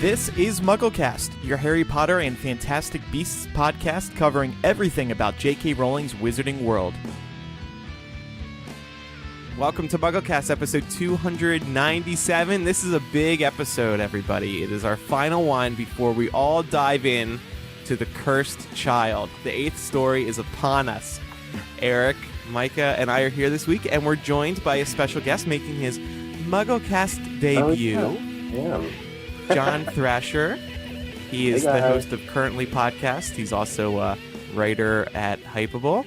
This is MuggleCast, your Harry Potter and Fantastic Beasts podcast covering everything about J.K. Rowling's Wizarding World. Welcome to MuggleCast episode 297. This is a big episode, everybody. It is our final one before we all dive in to the Cursed Child. The 8th story is upon us. Eric, Micah, and I are here this week, and we're joined by a special guest making his MuggleCast debut. Oh, yeah. John Thrasher. He is the host of Currently Podcast. He's also a writer at Hypable.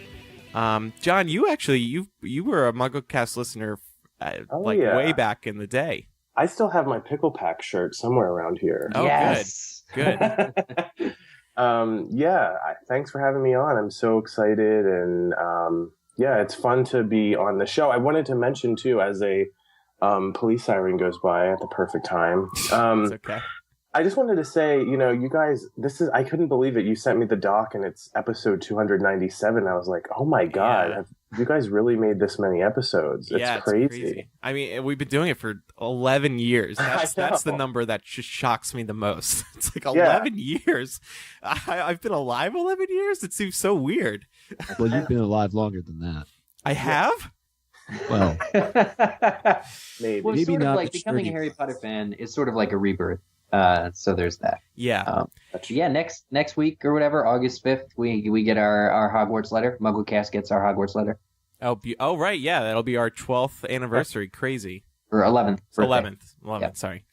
John, you were a MuggleCast listener way back in the day. I still have my Pickle Pack shirt somewhere around here. Oh, yes. Good. Thanks for having me on. I'm so excited, and it's fun to be on the show. I wanted to mention too, as a police siren goes by at the perfect time. It's okay. I just wanted to say, you guys, I couldn't believe it. You sent me the doc and it's episode 297. I was like, oh my God, have you guys really made this many episodes? It's crazy. I mean, we've been doing it for 11 years. That's the number that just shocks me the most. It's like 11 years. I've been alive 11 years? It seems so weird. Well, you've been alive longer than that. I have? Well, maybe. Well, maybe sort not of like becoming a Harry Potter fan is sort of like a rebirth. So there's that. Yeah. Next week or whatever, August 5th, we get our Hogwarts letter. MuggleCast gets our Hogwarts letter. Oh, right. Yeah, that'll be our 12th anniversary. Crazy. Or 11th. 11th, sorry.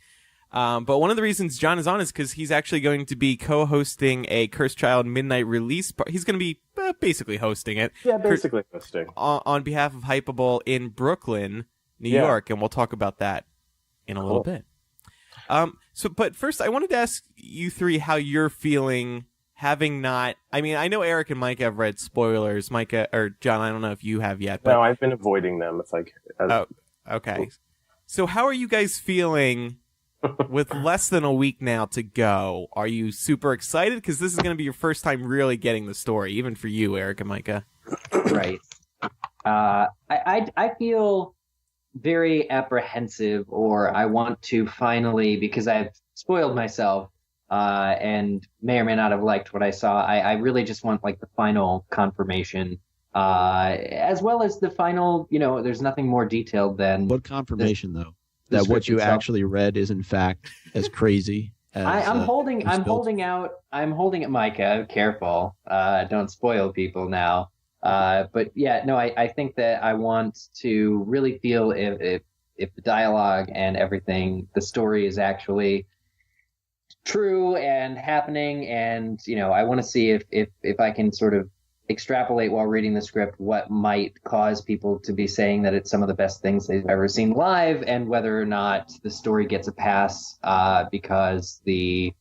But one of the reasons John is on is because he's actually going to be co-hosting a Cursed Child midnight release. He's going to be basically hosting it. Yeah, basically hosting. On behalf of Hypable in Brooklyn, New York, and we'll talk about that in a little bit. But first, I wanted to ask you three how you're feeling having not... I mean, I know Eric and Mike have read spoilers. Micah, or John, I don't know if you have yet. But... No, I've been avoiding them. It's like... Oh, okay. So how are you guys feeling... with less than a week now to go? Are you super excited? Because this is going to be your first time really getting the story, even for you, Eric and Micah. Right. I feel very apprehensive, or I want to finally, because I've spoiled myself and may or may not have liked what I saw, I really just want like the final confirmation, as well as the final, there's nothing more detailed than... What confirmation, though? That what you actually read is in fact as crazy as I'm holding it, Micah. Careful. Don't spoil people now. But yeah, no, I think that I want to really feel if the dialogue and everything, the story is actually true and happening, and I want to see if I can sort of extrapolate while reading the script what might cause people to be saying that it's some of the best things they've ever seen live, and whether or not the story gets a pass because the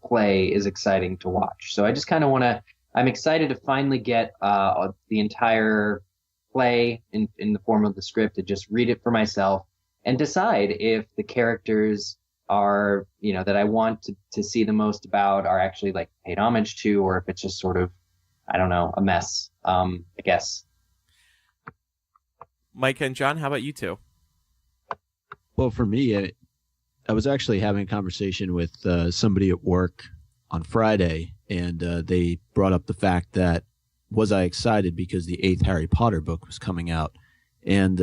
play is exciting to watch. So I just kind of I'm excited to finally get the entire play in the form of the script, to just read it for myself and decide if the characters are, that I want to see the most about are actually like paid homage to, or if it's just sort of, I don't know, a mess, I guess. Mike and John, how about you two? Well, for me, I was actually having a conversation with somebody at work on Friday, and they brought up the fact that, was I excited because the 8th Harry Potter book was coming out? And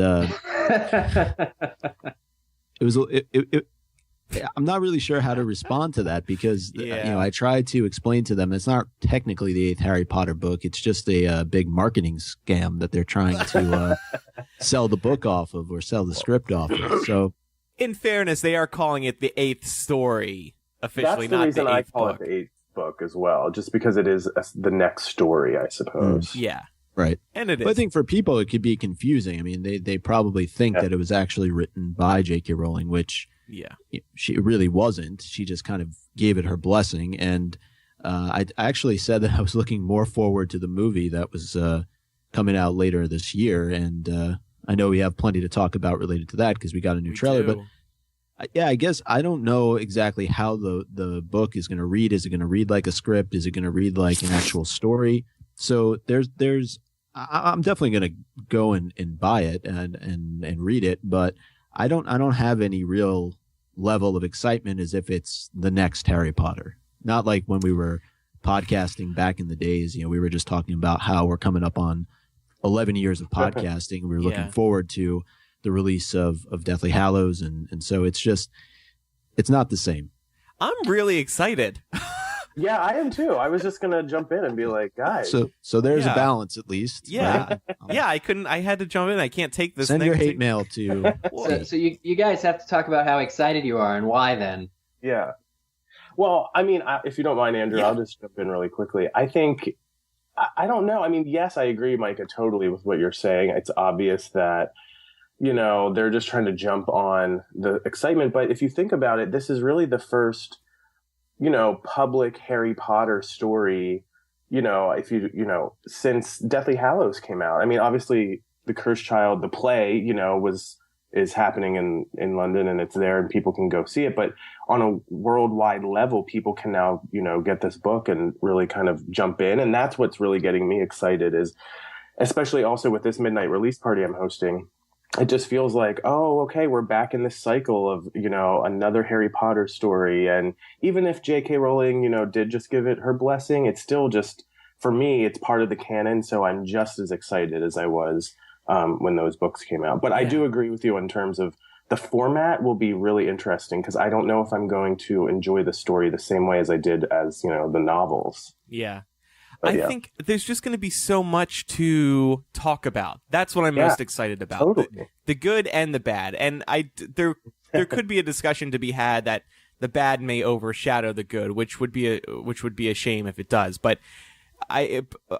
I'm not really sure how to respond to that, because I tried to explain to them it's not technically the 8th Harry Potter book. It's just a big marketing scam that they're trying to sell the book off of, or sell the script off of. So, in fairness, they are calling it the 8th story officially, not the 8th book. That's the reason I call it the 8th book as well, just because it is the next story, I suppose. Yeah. Right. And it is. But I think for people it could be confusing. I mean, they probably think that it was actually written by J.K. Rowling, which... Yeah, she really wasn't. She just kind of gave it her blessing. And I actually said that I was looking more forward to the movie that was coming out later this year. And I know we have plenty to talk about related to that, because we got a new trailer. Do. But I guess I don't know exactly how the book is going to read. Is it going to read like a script? Is it going to read like an actual story? So I'm definitely going to go and buy it and read it. But I don't have any real level of excitement as if it's the next Harry Potter. Not like when we were podcasting back in the days, we were just talking about how we're coming up on 11 years of podcasting. We were looking forward to the release of Deathly Hallows. And so it's not the same. I'm really excited. Yeah, I am too. I was just going to jump in and be like, guys. So there's a balance at least. Yeah. Yeah, I had to jump in. I can't take this. Send your hate mail to. So you guys have to talk about how excited you are and why then. Yeah. Well, I mean, if you don't mind, Andrew, I'll just jump in really quickly. I think, I don't know. I mean, yes, I agree, Micah, totally with what you're saying. It's obvious that, they're just trying to jump on the excitement. But if you think about it, this is really the first, public Harry Potter story, since Deathly Hallows came out. I mean, obviously, The Cursed Child, the play, is happening in London, and it's there and people can go see it. But on a worldwide level, people can now, get this book and really kind of jump in. And that's what's really getting me excited, is especially also with this midnight release party I'm hosting. It just feels like, oh, okay, we're back in this cycle of, another Harry Potter story. And even if J.K. Rowling, did just give it her blessing, it's still just, for me, it's part of the canon. So I'm just as excited as I was when those books came out. But I do agree with you in terms of the format will be really interesting, because I don't know if I'm going to enjoy the story the same way as I did as, the novels. Yeah. I think there's just going to be so much to talk about. That's what I'm most excited about. Totally. The good and the bad. And there could be a discussion to be had that the bad may overshadow the good, which would be a shame if it does. But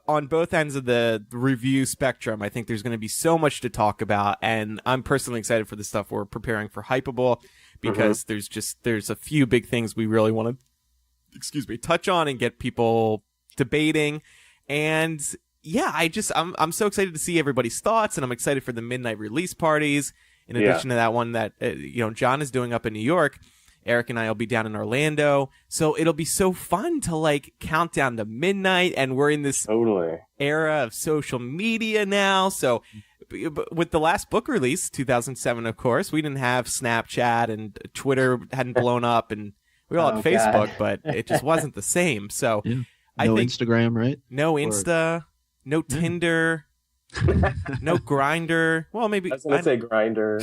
on both ends of the review spectrum, I think there's going to be so much to talk about, and I'm personally excited for the stuff we're preparing for Hypable, because there's a few big things we really want to touch on and get people debating. And I'm so excited to see everybody's thoughts, and I'm excited for the midnight release parties. In addition to that one that John is doing up in New York, Eric and I will be down in Orlando. So it'll be so fun to count down to midnight, and we're in this era of social media now. So with the last book release, 2007, of course, we didn't have Snapchat, and Twitter hadn't blown up, and we all had Facebook, but it just wasn't the same. So I think Instagram, right? No Insta, no Tinder, no Grinder. Well, maybe I was going to say Grinder.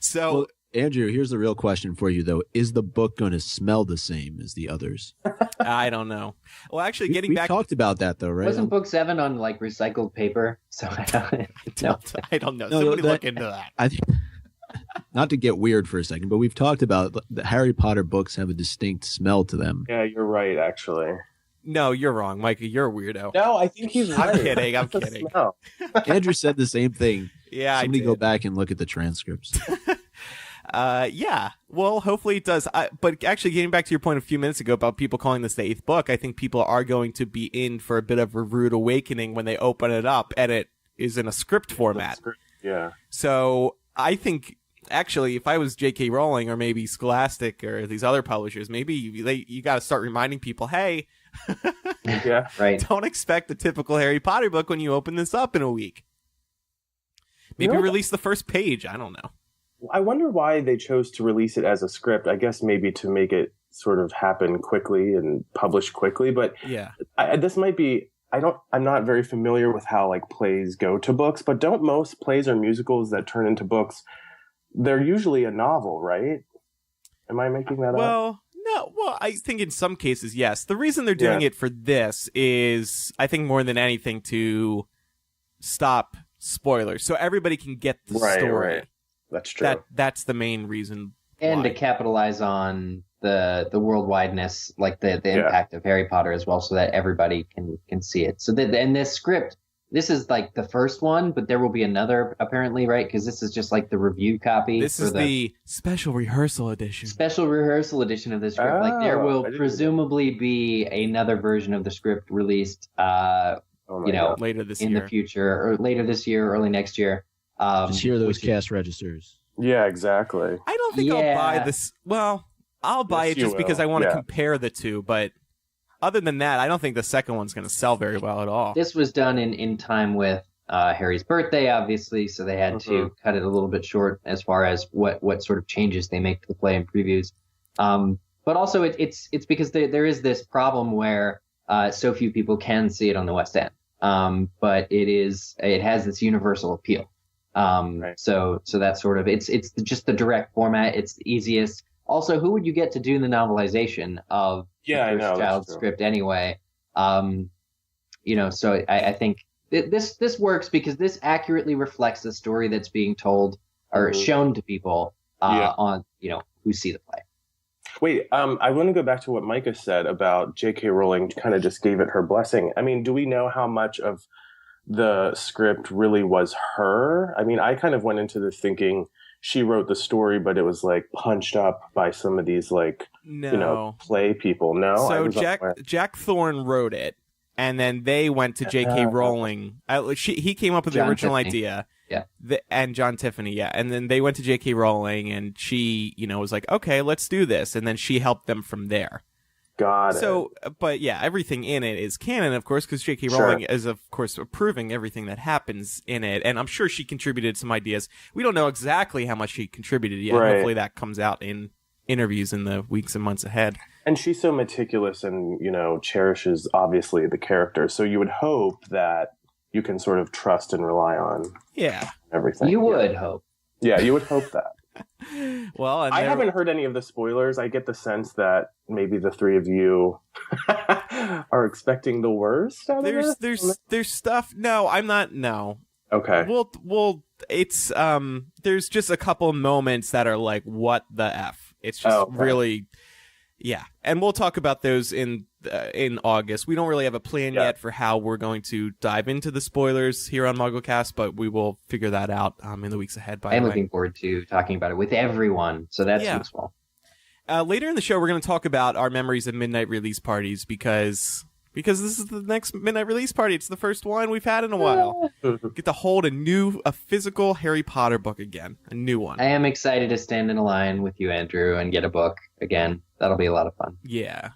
So, well, Andrew, here's the real question for you, though: is the book going to smell the same as the others? I don't know. Well, actually, we talked about that, though, right? Wasn't book 7 on recycled paper? So I don't know. Somebody look into that. I think. Not to get weird for a second, but we've talked about the Harry Potter books have a distinct smell to them. Yeah, you're right, actually. No, you're wrong, Micah. You're a weirdo. No, I think he's right. I'm kidding. Andrew said the same thing. Yeah, Somebody go back and look at the transcripts. Well, hopefully it does. But actually, getting back to your point a few minutes ago about people calling this the 8th book, I think people are going to be in for a bit of a rude awakening when they open it up and it is in a script format. Yeah. So I think, actually, if I was J.K. Rowling or maybe Scholastic or these other publishers, maybe you got to start reminding people, hey, yeah, right. Don't expect a typical Harry Potter book when you open this up in a week. Maybe release the first page. I don't know. I wonder why they chose to release it as a script. I guess maybe to make it sort of happen quickly and publish quickly. But yeah, this might be. I'm not very familiar with how plays go to books. But don't most plays or musicals that turn into books, they're usually a novel, right? Am I making that up? No. Well, I think in some cases, yes. The reason they're doing it for this is, I think, more than anything, to stop spoilers, so everybody can get the story. Right. That's true. That's the main reason. And to capitalize on the worldwideness, the impact of Harry Potter as well, so that everybody can see it. So and this script, this is the first one, but there will be another apparently, right? Because this is just the review copy. This is the special rehearsal edition. Special rehearsal edition of the script. There will presumably be another version of the script released. Later this year, in the future, or later this year, early next year. Just hear those cast registers. Yeah, exactly. I don't think I'll buy this. Well, I'll buy it just because I want to compare the two, but other than that, I don't think the second one's going to sell very well at all. This was done in time with Harry's birthday, obviously, so they had to cut it a little bit short as far as what sort of changes they make to the play and previews. But also, it's because there is this problem where so few people can see it on the West End. But it has this universal appeal. Right. So that's sort of it's just the direct format. It's the easiest. Also, who would you get to do the novelization of the Cursed Child script anyway? So I think this works because this accurately reflects the story that's being told or shown to people on who see the play. Wait, I want to go back to what Micah said about J.K. Rowling kind of just gave it her blessing. I mean, do we know how much of the script really was her? I mean, I kind of went into this thinking she wrote the story, but it was like punched up by some of these play people. No, so Jack Thorne wrote it, and then they went to J.K. Rowling. He came up with the original idea. Yeah. And John Tiffany, yeah. And then they went to J.K. Rowling, and she, was like, okay, let's do this. And then she helped them from there. Got it. So, but yeah, everything in it is canon, of course, because J.K. Rowling is, of course, approving everything that happens in it. And I'm sure she contributed some ideas. We don't know exactly how much she contributed yet. Right. Hopefully that comes out in interviews in the weeks and months ahead. And she's so meticulous and, cherishes, obviously, the character. So you would hope that you can sort of trust and rely on everything. You would hope. Yeah, you would hope that. Well, I haven't heard any of the spoilers. I get the sense that maybe the three of you are expecting the worst out of this. There's stuff. No, I'm not. No. Okay. Well, it's there's just a couple moments that are like, what the F? It's just really. Yeah, and we'll talk about those in August. We don't really have a plan yet for how we're going to dive into the spoilers here on MuggleCast, but we will figure that out in the weeks ahead. I'm looking forward to talking about it with everyone, so that's useful. Later in the show, we're going to talk about our memories of midnight release parties because this is the next midnight release party. It's the first one we've had in a while. Get to hold a physical Harry Potter book again, a new one. I am excited to stand in a line with you, Andrew, and get a book again. That'll be a lot of fun. Yeah.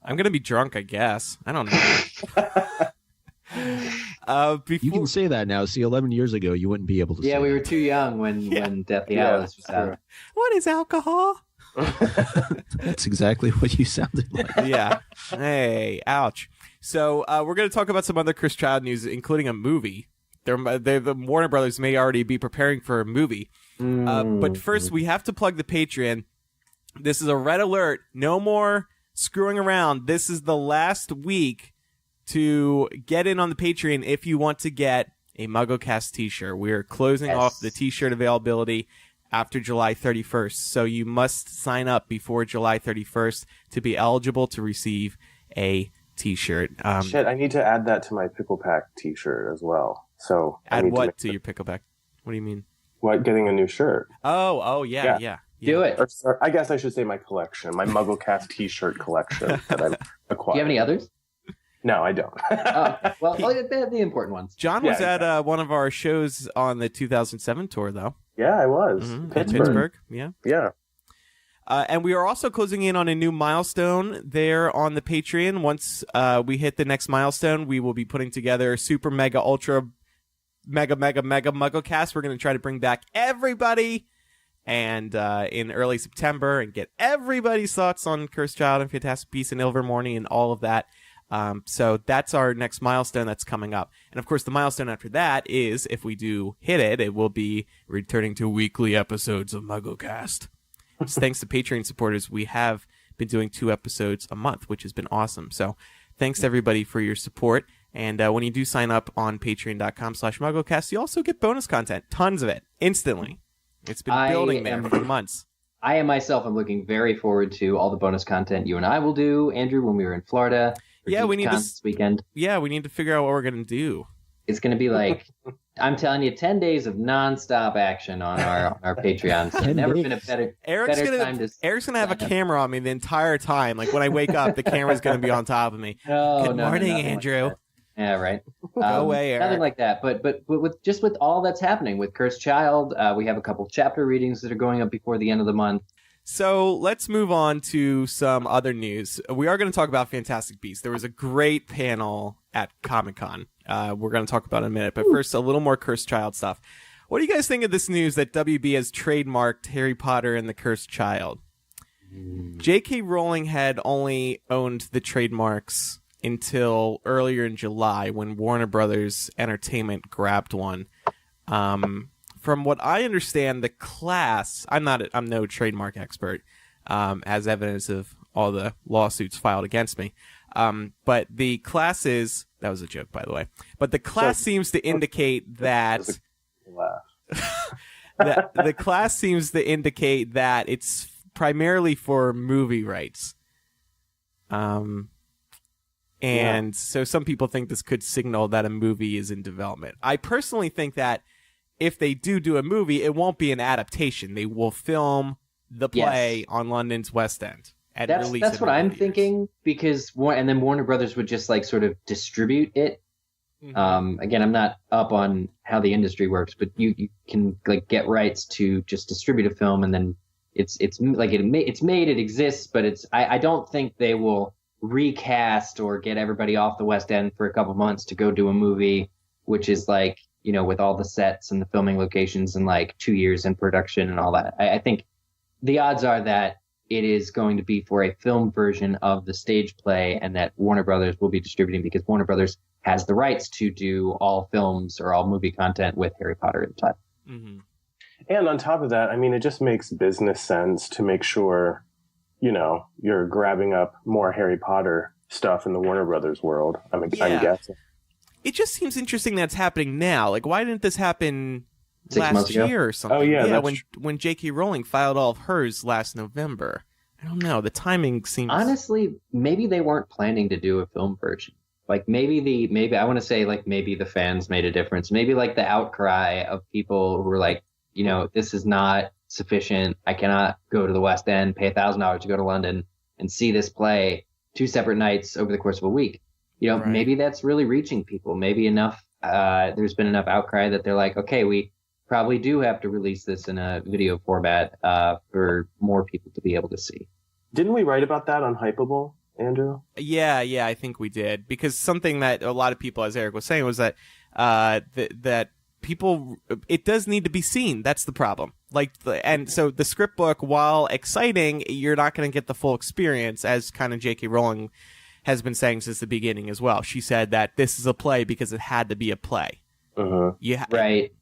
I'm going to be drunk, I guess. I don't know. You can say that now. See, 11 years ago, you wouldn't be able to say we were too young when Deathly Hallows was out. What is alcohol? That's exactly what you sounded like. Yeah. Hey, ouch. So we're going to talk about some other Cursed Child news, including a movie. The Warner Brothers may already be preparing for a movie. But first, we have to plug the Patreon. This is a red alert. No more screwing around. This is the last week to get in on the Patreon if you want to get a MuggleCast t-shirt. We're closing off the t-shirt availability after July 31st. So you must sign up before July 31st to be eligible to receive a t-shirt. I need to add that to my Pickle Pack t-shirt as well. So add what to your Pickle Pack? What do you mean? What, getting a new shirt? Oh, yeah. Do it. Or I guess I should say my collection, my MuggleCast t-shirt collection that I've acquired. Do you have any others? No, I don't. The important ones. John was at one of our shows on the 2007 tour, though. Yeah, I was. Pittsburgh. Yeah. Yeah. And we are also closing in on a new milestone there on the Patreon. Once we hit the next milestone, we will be putting together a super mega ultra mega MuggleCast. We're going to try to bring back everybody and in early September and get everybody's thoughts on Cursed Child and Fantastic Beasts and Ilvermorny and all of that. So that's our next milestone that's coming up. And of course, the milestone after that is, if we do hit it, it will be returning to weekly episodes of MuggleCast. Thanks to Patreon supporters, we have been doing 2 episodes a month, which has been awesome. So thanks to everybody for your support. And when you do sign up on patreon.com/MuggleCast, you also get bonus content, tons of it, instantly. It's been building there for months. I myself am looking very forward to all the bonus content you and I will do, Andrew, when we were in Florida. We need this weekend. Yeah, we need to figure out what we're going to do. It's going to be like, I'm telling you, 10 days of nonstop action on our Patreon. So never been a better time to... Eric's going to have a camera on me the entire time. Like when I wake up, the camera's going to be on top of me. Good morning, Andrew. Like yeah, right. Go away, Eric. Nothing like that. But with all that's happening with Cursed Child, we have a couple chapter readings that are going up before the end of the month. So let's move on to some other news. We are going to talk about Fantastic Beasts. There was a great panel at Comic-Con. We're going to talk about it in a minute. But first, a little more Cursed Child stuff. What do you guys think of this news that WB has trademarked Harry Potter and the Cursed Child? J.K. Rowling had only owned the trademarks until earlier in July when Warner Brothers Entertainment grabbed one. From what I understand, the class, I'm no trademark expert, as evidence of all the lawsuits filed against me. But the classes, that was a joke, by the way, but the class seems to indicate that the class seems to indicate that it's primarily for movie rights. So some people think this could signal that a movie is in development. I personally think that if they do a movie, it won't be an adaptation. They will film the play on London's West End. That's what I'm thinking, because and then Warner Brothers would just like sort of distribute it. Mm-hmm. Again, I'm not up on how the industry works, but you can like get rights to just distribute a film, and then it's like it's made, it exists, but I don't think they will recast or get everybody off the West End for a couple months to go do a movie, which is like, you know, with all the sets and the filming locations and like 2 years in production and all that. I think the odds are that it is going to be for a film version of the stage play, and that Warner Brothers will be distributing, because Warner Brothers has the rights to do all films or all movie content with Harry Potter at the time. Mm-hmm. And on top of that, I mean, it just makes business sense to make sure, you know, you're grabbing up more Harry Potter stuff in the Warner Brothers world. I'm guessing. It just seems interesting that's happening now. Like, why didn't this happen 6 months last year or something? Oh, yeah. When J.K. Rowling filed all of hers last November. I don't know. The timing seems... Honestly, maybe they weren't planning to do a film version. Like, maybe I want to say, like, maybe the fans made a difference. Maybe, like, the outcry of people who were like, you know, this is not sufficient. I cannot go to the West End, pay $1,000 to go to London and see this play 2 separate nights over the course of a week. You know, maybe that's really reaching people. Maybe there's been enough outcry that they're like, okay, we probably do have to release this in a video format for more people to be able to see. Didn't we write about that on Hypable, Andrew? Yeah, I think we did. Because something that a lot of people, as Eric was saying, was that that people, it does need to be seen. That's the problem. And so the script book, while exciting, you're not going to get the full experience, as kind of J.K. Rowling has been saying since the beginning as well. She said that this is a play because it had to be a play. Right.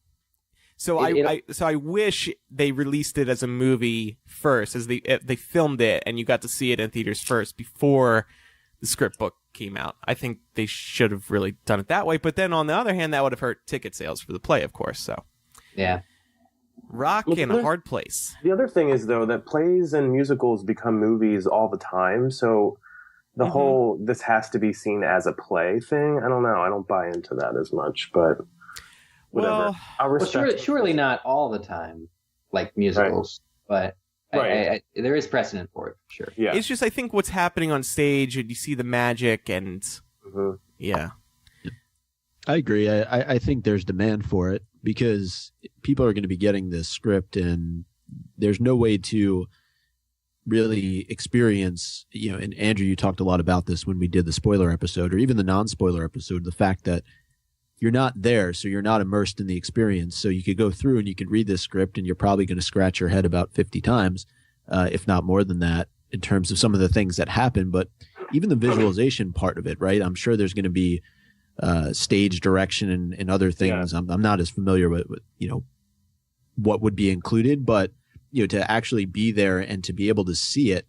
So I wish they released it as a movie first, as they filmed it and you got to see it in theaters first before the script book came out. I think they should have really done it that way. But then on the other hand, that would have hurt ticket sales for the play, of course. So yeah, rock in a hard place. The other thing is, though, that plays and musicals become movies all the time. So the whole this has to be seen as a play thing, I don't know. I don't buy into that as much, but whatever. Surely not all the time, like musicals, but there is precedent for it, for sure. Yeah. It's just, I think what's happening on stage, and you see the magic, and yeah. I agree. I think there's demand for it because people are going to be getting this script, and there's no way to really experience, you know, and Andrew, you talked a lot about this when we did the spoiler episode, or even the non-spoiler episode, the fact that you're not there, so you're not immersed in the experience. So you could go through and you could read this script and you're probably going to scratch your head about 50 times, if not more than that, in terms of some of the things that happen. But even the visualization part of it, right? I'm sure there's going to be stage direction and other things. Yeah. I'm not as familiar with, you know, what would be included, but you know, to actually be there and to be able to see it,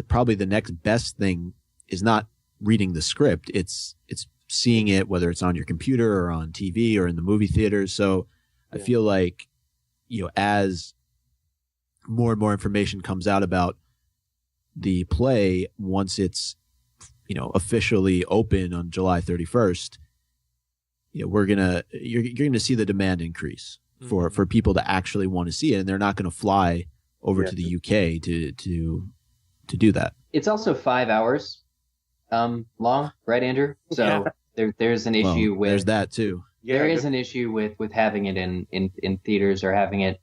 probably the next best thing is not reading the script. It's seeing it, whether it's on your computer or on TV or in the movie theaters. So I feel like, you know, as more and more information comes out about the play, once it's, you know, officially open on July 31st, you know, you're going to see the demand increase for people to actually want to see it, and they're not going to fly over to the UK to do that. It's also 5 hours long, right, Andrew? So there's an issue with there's that too. There is an issue with having it in theaters or having it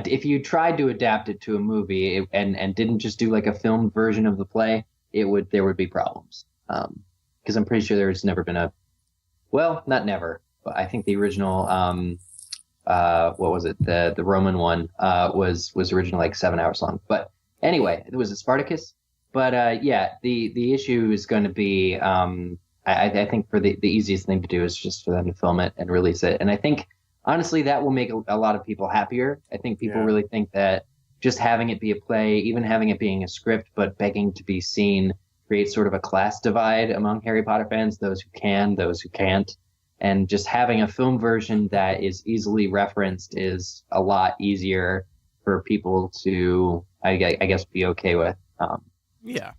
if you tried to adapt it to a movie and didn't just do like a filmed version of the play, there would be problems. Because I'm pretty sure there's never been not never, but I think the original, what was it? The Roman one, was originally like 7 hours long. But anyway, it was a Spartacus. But, the issue is going to be, I think for the easiest thing to do is just for them to film it and release it. And I think, honestly, that will make a lot of people happier. I think people really think that just having it be a play, even having it being a script, but begging to be seen, creates sort of a class divide among Harry Potter fans, those who can, those who can't. And just having a film version that is easily referenced is a lot easier for people to, I guess, be okay with. Yeah.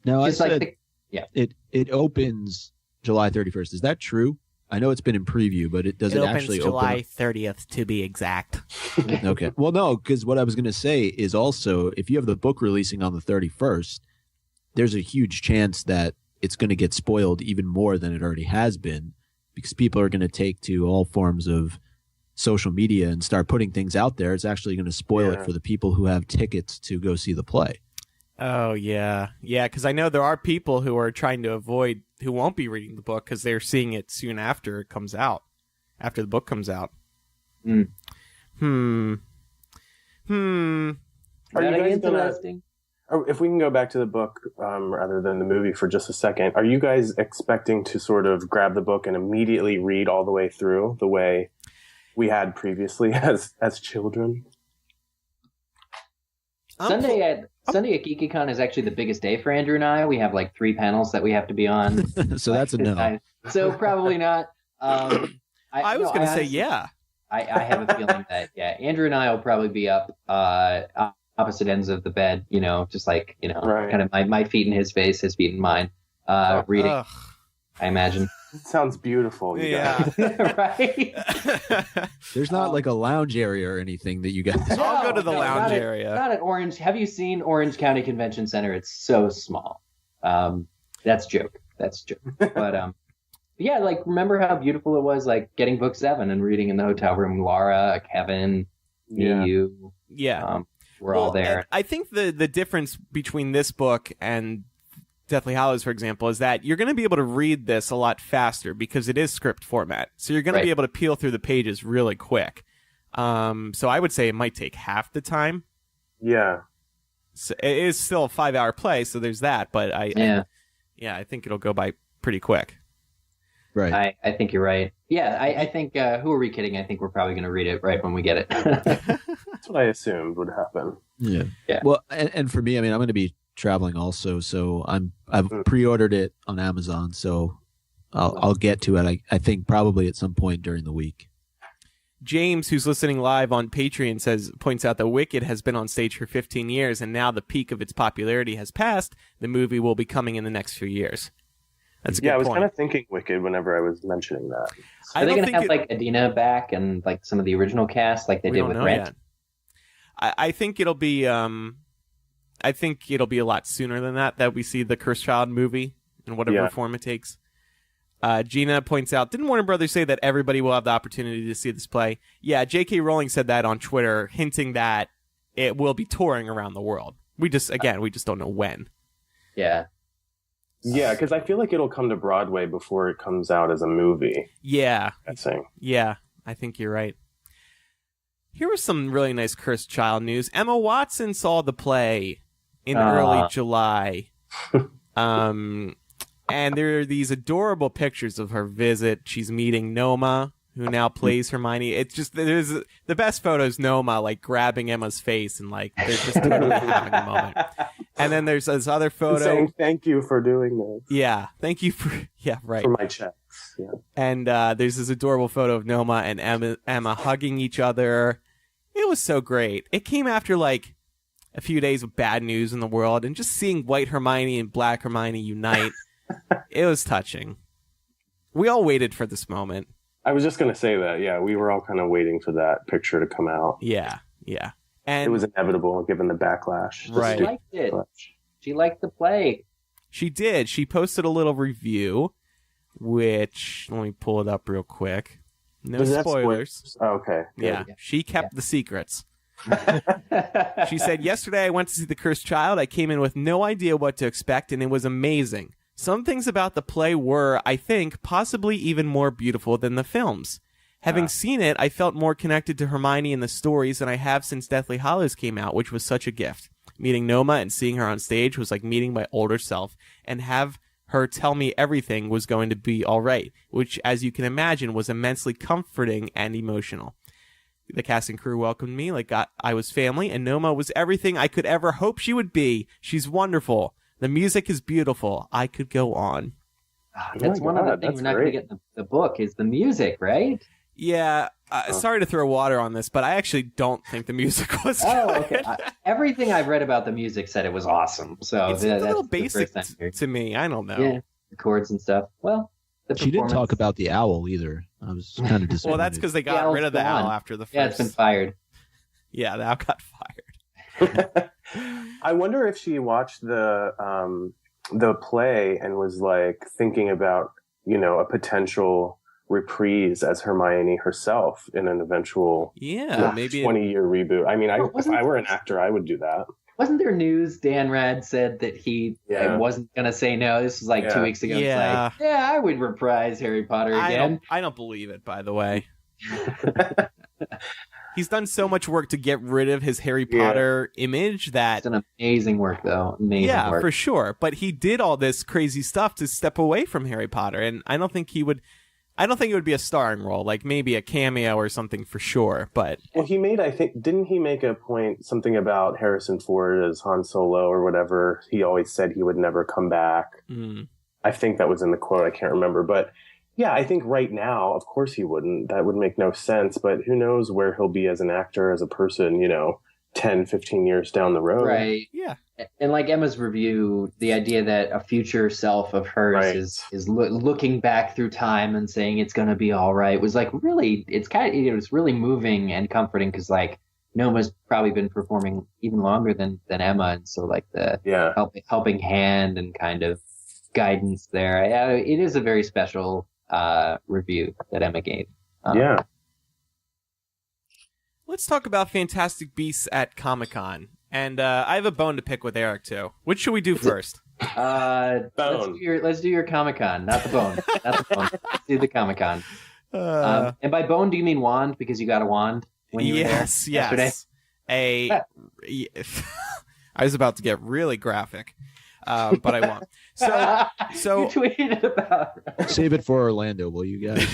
No, it opens July 31st. Is that true? I know it's been in preview, but it doesn't actually open July 30th to be exact. Okay. Well, no, because what I was going to say is also if you have the book releasing on the 31st, there's a huge chance that it's going to get spoiled even more than it already has been because people are going to take to all forms of social media and start putting things out there. It's actually going to spoil it for the people who have tickets to go see the play. Oh, yeah. Yeah, because I know there are people who are trying to avoid, who won't be reading the book because they're seeing it soon after it comes out, after the book comes out. Are you guys interesting? If we can go back to the book rather than the movie for just a second, are you guys expecting to sort of grab the book and immediately read all the way through the way we had previously as children? Sunday at GeekyCon is actually the biggest day for Andrew and I. We have like 3 panels that we have to be on. So that's a no. So probably not. I was going to say yeah. I have a feeling that Andrew and I will probably be up opposite ends of the bed, just like kind of my feet in his face, his feet in mine, reading. Ugh. I imagine. It sounds beautiful. Yeah. Right. There's not like a lounge area or anything that you guys. I'll go to the lounge area. Not at Orange. Have you seen Orange County Convention Center? It's so small. That's a joke. But yeah, like remember how beautiful it was, like getting book 7 and reading in the hotel room. Laura, Kevin, me, you. Yeah. We're all there. I think the difference between this book and Deathly Hallows, for example, is that you're going to be able to read this a lot faster because it is script format. So you're going to be able to peel through the pages really quick. So I would say it might take half the time. Yeah. So it is still a 5-hour play, so there's that. But I think it'll go by pretty quick. Right. I think you're right. Yeah, I think, who are we kidding? I think we're probably going to read it right when we get it. That's what I assumed would happen. Yeah. Well, and for me, I mean, I'm going to be traveling also, so I've pre-ordered it on Amazon, so I'll get to it. I think probably at some point during the week. James, who's listening live on Patreon, points out that Wicked has been on stage for 15 years, and now the peak of its popularity has passed. The movie will be coming in the next few years. That's a good point. I was kind of thinking Wicked whenever I was mentioning that. Are they going to have like Adina back and like some of the original cast, like they did with Rent? Yet. I think it'll be. I think it'll be a lot sooner than that we see the Cursed Child movie in whatever form it takes. Gina points out, didn't Warner Brothers say that everybody will have the opportunity to see this play? Yeah, J.K. Rowling said that on Twitter, hinting that it will be touring around the world. We just don't know when. Yeah. Yeah, because I feel like it'll come to Broadway before it comes out as a movie. Yeah. Guessing. Yeah, I think you're right. Here was some really nice Cursed Child news. Emma Watson saw the play in early July. And there are these adorable pictures of her visit. She's meeting Noma, who now plays Hermione. It's just, there's the best photos, Noma, like grabbing Emma's face and like, they're just totally having a moment. And then there's this other photo. Saying thank you for doing this. Yeah. Thank you for, right. For my checks. Yeah. And there's this adorable photo of Noma and Emma hugging each other. It was so great. It came after like a few days of bad news in the world, and just seeing white Hermione and black Hermione unite, it was touching. We all waited for this moment. I was just going to say that. Yeah, we were all kind of waiting for that picture to come out. Yeah. And it was inevitable given the backlash. Right. She liked it. She liked the play. She did. She posted a little review, which, let me pull it up real quick. No spoilers. Oh, okay. Good. Yeah. She kept the secrets. She said, yesterday I went to see The Cursed Child. I came in with no idea what to expect, and it was amazing. Some things about the play were, I think, possibly even more beautiful than the films. Having seen it, I felt more connected to Hermione and the stories than I have since Deathly Hallows came out, which was such a gift. Meeting Noma and seeing her on stage was like meeting my older self, and have her tell me everything was going to be all right, which, as you can imagine, was immensely comforting and emotional. The cast and crew welcomed me like I was family, and Noma was everything I could ever hope she would be. She's wonderful. The music is beautiful. I could go on. That's one of the things we're not going to get in the book is the music, right? Yeah. Sorry to throw water on this, but I actually don't think the music was good. Okay. Everything I've read about the music said it was awesome. So it's a little basic to me. I don't know. Yeah, the chords and stuff. Well, she didn't talk about the owl either. I was kind of disappointed. Well, that's because they got rid of the owl after the first. Yeah, it's been fired. Yeah, the owl got fired. I wonder if she watched the play and was like thinking about, a potential reprise as Hermione herself in an eventual maybe 20-year reboot. I mean, if I were an actor, I would do that. Wasn't there news Dan Rad said that he wasn't going to say no? This was like 2 weeks ago. Yeah. It's like, I would reprise Harry Potter again. I don't believe it, by the way. He's done so much work to get rid of his Harry Potter image that... It's an amazing work, though. Amazing work. For sure. But he did all this crazy stuff to step away from Harry Potter, and I don't think it would be a starring role, like maybe a cameo or something for sure, but... Well, didn't he make a point, something about Harrison Ford as Han Solo or whatever? He always said he would never come back. I think that was in the quote, I can't remember, but... Yeah, I think right now, of course he wouldn't. That would make no sense. But who knows where he'll be as an actor, as a person, 10, 15 years down the road. Right. Yeah. And like Emma's review, the idea that a future self of hers is looking back through time and saying it's going to be all right was like really, it's really moving and comforting because like Noma's probably been performing even longer than Emma. And so like the helping hand and kind of guidance there. It is a very special review that Emma gave. Let's talk about Fantastic Beasts at Comic-Con. And I have a bone to pick with Eric, too. Which should we do first? Bone. Let's do your Comic-Con, not the bone. Not the bone. Let's do the Comic-Con. And by bone, do you mean wand? Because you got a wand when you were there yesterday? I was about to get really graphic. But I won't. So you tweeted about it. Save it for Orlando, will you guys?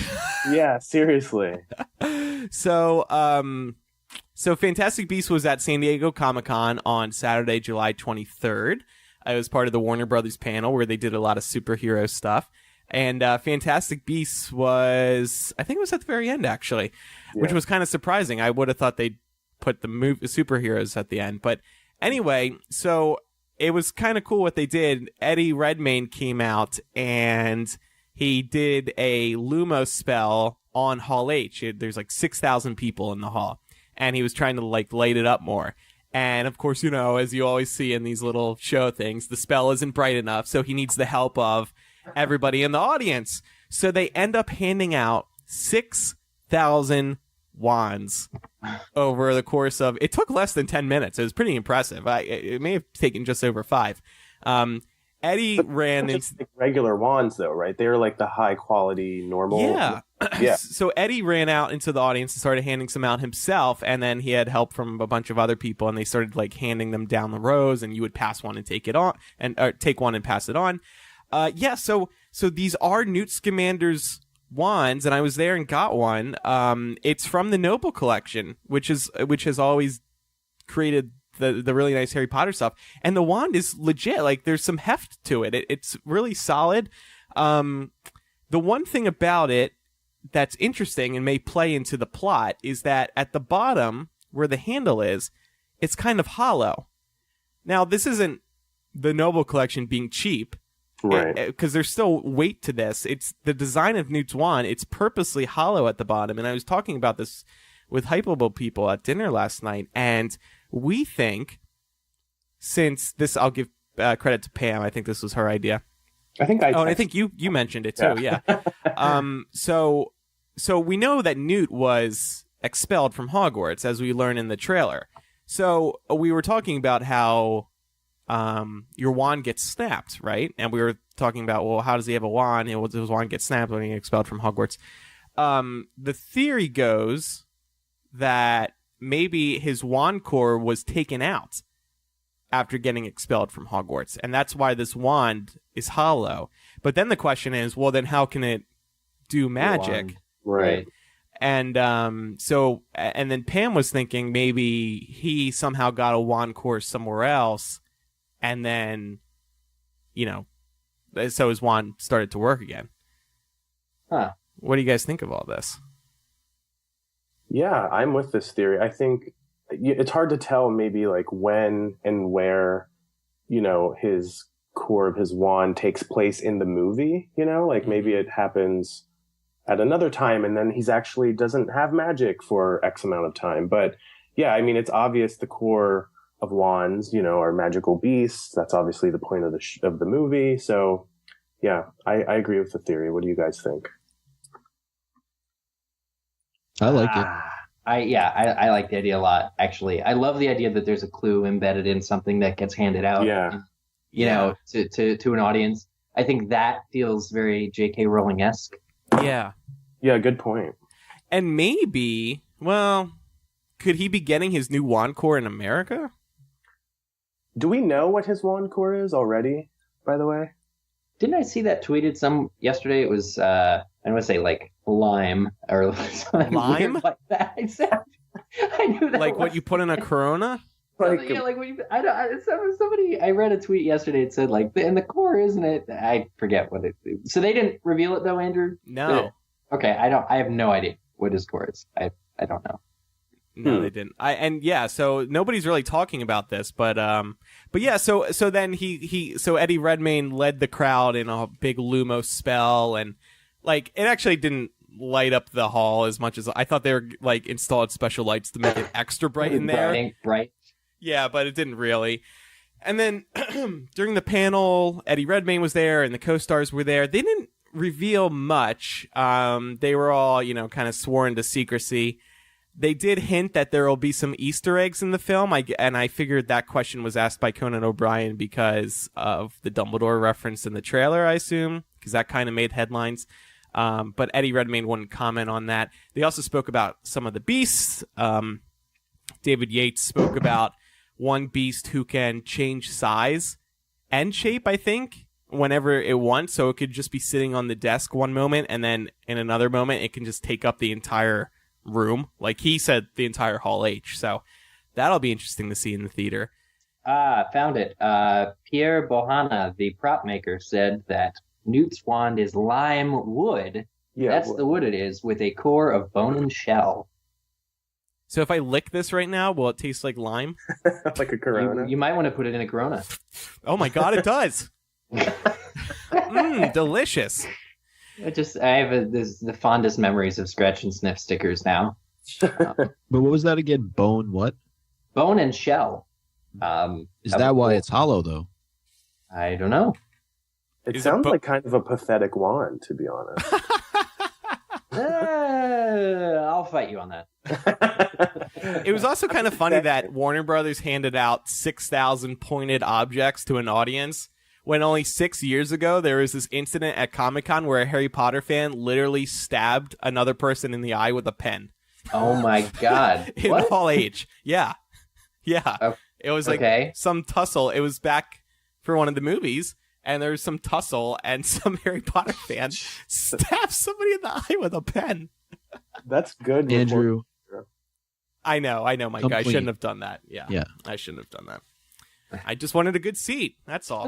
Yeah, seriously. So Fantastic Beasts was at San Diego Comic-Con on Saturday, July 23rd. I was part of the Warner Brothers panel where they did a lot of superhero stuff. And Fantastic Beasts I think it was at the very end, actually, which was kind of surprising. I would have thought they'd put the superheroes at the end. But anyway, so... it was kind of cool what they did. Eddie Redmayne came out and he did a Lumos spell on Hall H. There's like 6,000 people in the hall. And he was trying to like light it up more. And of course, as you always see in these little show things, the spell isn't bright enough. So he needs the help of everybody in the audience. So they end up handing out 6,000 wands over the course of it took less than 10 minutes. It was pretty impressive. It may have taken just over 5. Eddie ran into like regular wands though, right? They're like the high quality normal. Yeah. So Eddie ran out into the audience and started handing some out himself, and then he had help from a bunch of other people, and they started like handing them down the rows, and you would pass one and take it on, and take one and pass it on. So these are Newt Scamander's wands, and I was there and got one. It's from the Noble collection, which has always created the really nice Harry Potter stuff, and the wand is legit. Like there's some heft to it. It's really solid. The one thing about it that's interesting and may play into the plot is that at the bottom where the handle is, it's kind of hollow. Now this isn't the Noble collection being cheap. Right. Because there's still weight to this. It's the design of Newt's wand. It's purposely hollow at the bottom. And I was talking about this with Hypeable people at dinner last night. And we think, since this, I'll give credit to Pam. I think this was her idea. And I think you mentioned it too. Yeah. So we know that Newt was expelled from Hogwarts, as we learn in the trailer. So we were talking about how your wand gets snapped, right? And we were talking about, well, how does he have a wand? His wand gets snapped when he gets expelled from Hogwarts. The theory goes that maybe his wand core was taken out after getting expelled from Hogwarts, and that's why this wand is hollow. But then the question is, well, then how can it do magic? Right. And and then Pam was thinking maybe he somehow got a wand core somewhere else, and then, so his wand started to work again. Huh. What do you guys think of all this? Yeah, I'm with this theory. I think it's hard to tell maybe like when and where, his core of his wand takes place in the movie, like maybe it happens at another time and then he's actually doesn't have magic for X amount of time. But yeah, I mean, it's obvious the core of wands, are magical beasts. That's obviously the point of the movie. So yeah, I agree with the theory. What do you guys think? I like it. I like the idea a lot, actually. I love the idea that there's a clue embedded in something that gets handed out, to an audience. I think that feels very J.K. Rowling-esque. Yeah. Yeah, good point. And maybe, could he be getting his new wand core in America? Do we know what his wand core is already, by the way? Didn't I see that tweeted yesterday? It was, I don't want to say like lime or something lime weird like that. I knew that. Like what you put in a Corona? Somebody, I read a tweet yesterday. It said like, and the core, isn't it? I forget what it. So they didn't reveal it though, Andrew? No. Okay, I have no idea what his core is. I don't know. No, they didn't. So nobody's really talking about this, but yeah. So then so Eddie Redmayne led the crowd in a big Lumos spell, and like it actually didn't light up the hall as much as I thought. They were like installed special lights to make it extra bright in there. Bright. Yeah, but it didn't really. And then during the panel, Eddie Redmayne was there, and the co-stars were there. They didn't reveal much. They were all kind of sworn to secrecy. They did hint that there will be some Easter eggs in the film, and I figured that question was asked by Conan O'Brien because of the Dumbledore reference in the trailer, I assume, because that kind of made headlines. But Eddie Redmayne wouldn't comment on that. They also spoke about some of the beasts. David Yates spoke about one beast who can change size and shape, I think, whenever it wants. So it could just be sitting on the desk one moment, and then in another moment, it can just take up the entire room. Like he said, the entire Hall H. So that'll be interesting to see in the theater. Found it. Pierre Bohanna, the prop maker, said that Newt's wand is lime wood. Yeah, that's the wood it is, with a core of bone and shell. So if I lick this right now, will it taste like lime? Like a Corona? You might want to put it in a Corona. Oh my God, it does. Delicious. I have the fondest memories of scratch and sniff stickers now. But what was that again? Bone what? Bone and shell. Is that why it's hollow though? I don't know. It sounds like kind of a pathetic wand, to be honest. I'll fight you on that. It was also kind of funny that Warner Brothers handed out 6,000 pointed objects to an audience when only 6 years ago there was this incident at Comic-Con where a Harry Potter fan literally stabbed another person in the eye with a pen. Oh my God. In what? Hall H. Yeah. Yeah. Oh, it was like some tussle. It was back for one of the movies, and there was some tussle, and some Harry Potter fan stabbed somebody in the eye with a pen. That's good. Andrew. I know, Mike. Complete. I shouldn't have done that. Yeah. I shouldn't have done that. I just wanted a good seat. That's all.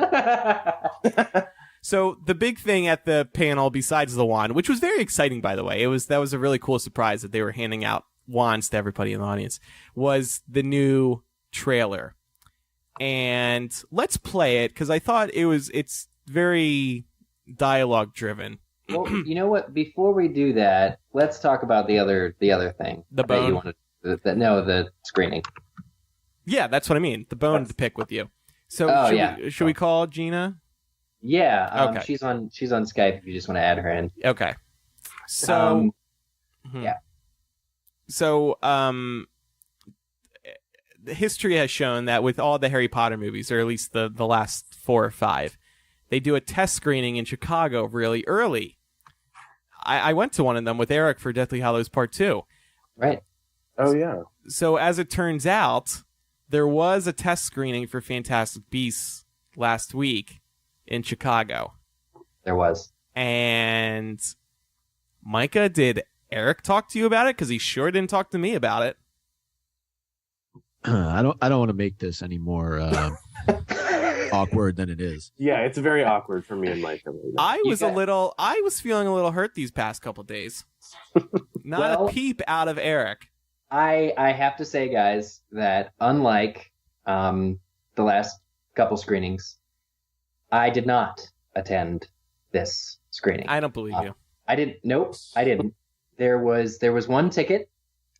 So the big thing at the panel, besides the wand, which was very exciting, by the way, that was a really cool surprise that they were handing out wands to everybody in the audience, was the new trailer. And let's play it, because I thought it's very dialogue driven. Well, you know what? Before we do that, let's talk about the other thing. The bone. That you wanted. The screening. Yeah, that's what I mean. The bone to pick with you. So should we call Gina? Yeah. Okay. She's on Skype if you just want to add her in. Okay. So yeah. So, the history has shown that with all the Harry Potter movies, or at least the last 4 or 5, they do a test screening in Chicago really early. I went to one of them with Eric for Deathly Hallows Part 2. Right. Oh, yeah. So as it turns out, there was a test screening for Fantastic Beasts last week in Chicago. There was. And Micah, did Eric talk to you about it? Because he sure didn't talk to me about it. I don't want to make this any more awkward than it is. Yeah, it's very awkward for me and Mike. I was feeling a little hurt these past couple days. Not a peep out of Eric. I have to say, guys, that unlike the last couple screenings, I did not attend this screening. I don't believe you. I didn't. Nope, I didn't. There was one ticket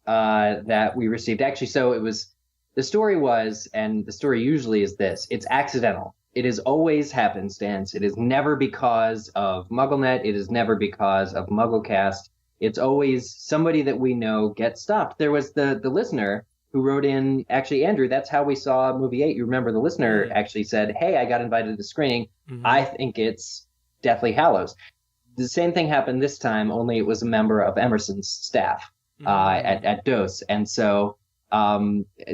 that we received. Actually, so it was. The story was, and the story usually is this, it's accidental. It is always happenstance. It is never because of MuggleNet. It is never because of MuggleCast. It's always somebody that we know gets stopped. There was the listener who wrote in, actually, Andrew, that's how we saw movie 8. You remember the listener actually said, hey, I got invited to the screening. Mm-hmm. I think it's Deathly Hallows. The same thing happened this time, only it was a member of Emerson's staff at DOS. And so...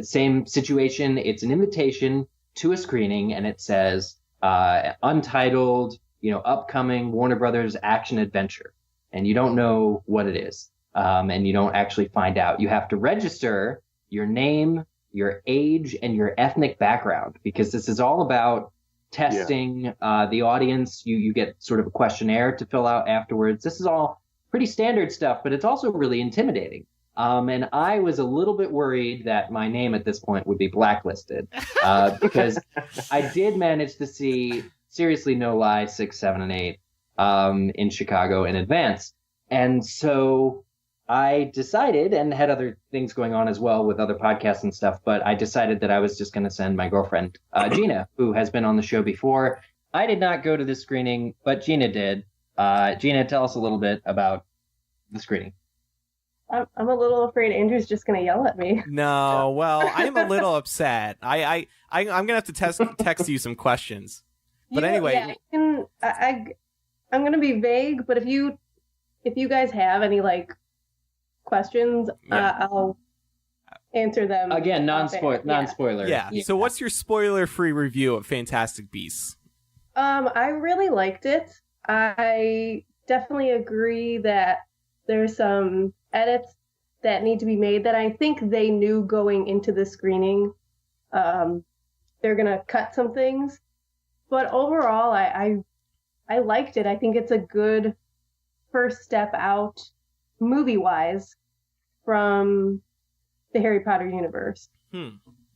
same situation. It's an invitation to a screening, and it says untitled, upcoming Warner Brothers action adventure, and you don't know what it is, and you don't actually find out. You have to register your name, your age, and your ethnic background, because this is all about testing the audience. You get sort of a questionnaire to fill out afterwards. This is all pretty standard stuff, but it's also really intimidating. And I was a little bit worried that my name at this point would be blacklisted because I did manage to see, seriously, no lie, 6, 7, and 8 in Chicago in advance. And so I decided, and had other things going on as well with other podcasts and stuff, but I decided that I was just going to send my girlfriend, Gina, who has been on the show before. I did not go to this screening, but Gina did. Gina, tell us a little bit about the screening. I'm a little afraid Andrew's just going to yell at me. No, well, I'm a little upset. I'm going to have to text you some questions. But anyway, I'm going to be vague. But if you guys have any questions, I'll answer them. Again, non-spoiler. Yeah. So, what's your spoiler-free review of Fantastic Beasts? I really liked it. I definitely agree that there's some edits that need to be made that I think they knew going into the screening. They're gonna cut some things, but overall, I liked it. I think it's a good first step out, movie-wise, from the Harry Potter universe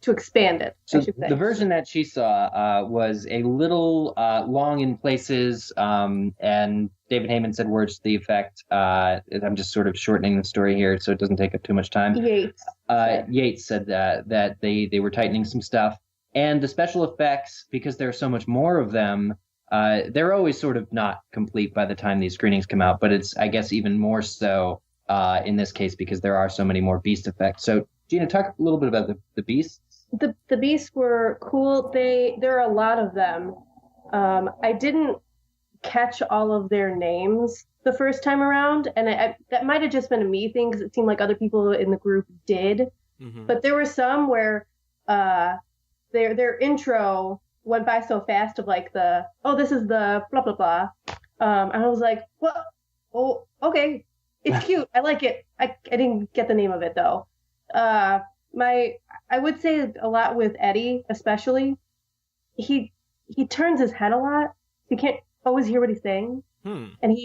to expand it. So the version that she saw was a little long in places, and David Heyman said words to the effect. I'm just sort of shortening the story here so it doesn't take up too much time. Yates said that they were tightening some stuff. And the special effects, because there are so much more of them, they're always sort of not complete by the time these screenings come out. But it's, I guess, even more so in this case because there are so many more beast effects. So, Gina, talk a little bit about the beasts. The beasts were cool. There are a lot of them. I didn't catch all of their names the first time around, and that might have just been a me thing because it seemed like other people in the group did. Mm-hmm. But there were some where their intro went by so fast of this is the blah blah blah, and I was like, what? Oh, okay, it's cute. I like it. I didn't get the name of it though. I would say a lot with Eddie, especially. He turns his head a lot. You can't always hear what he's saying. And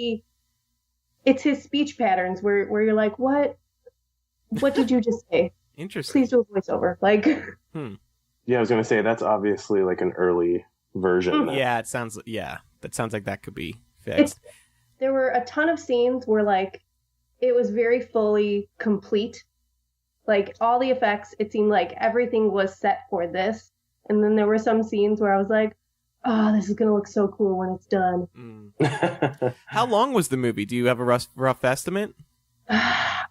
it's his speech patterns where you're like, what did you just say? Interesting. Please do a voiceover. Yeah, I was going to say that's obviously an early version. Yeah, that sounds like that could be fixed. There were a ton of scenes where it was very fully complete. All the effects, it seemed like everything was set for this. And then there were some scenes where I was like, oh, this is going to look so cool when it's done. How long was the movie? Do you have a rough estimate?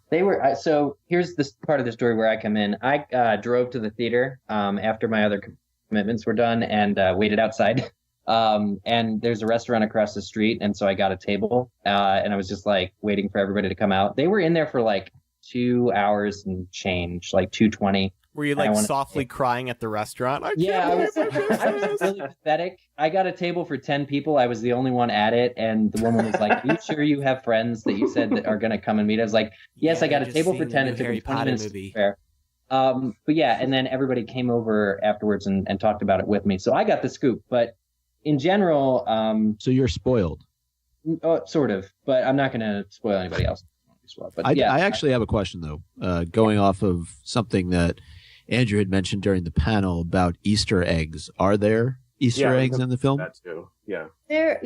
They were so. Here's this part of the story where I come in. I drove to the theater after my other commitments were done and waited outside. And there's a restaurant across the street, and so I got a table, and I was just like waiting for everybody to come out. They were in there for like 2 hours and change, like 2:20. Were you like softly crying at the restaurant? I was really pathetic. I got a table for 10 people. I was the only one at it, and the woman was like, "Are you sure you have friends that you said that are going to come and meet?" I was like, "Yes, I got a table for 10. It took me 20 minutes to prepare." But yeah, and then everybody came over afterwards and talked about it with me. So I got the scoop. But in general, so you're spoiled. Sort of, but I'm not going to spoil anybody else. But I actually have a question though, going off of something that Andrew had mentioned during the panel about Easter eggs. Are there Easter eggs in the film? That too. Yeah. There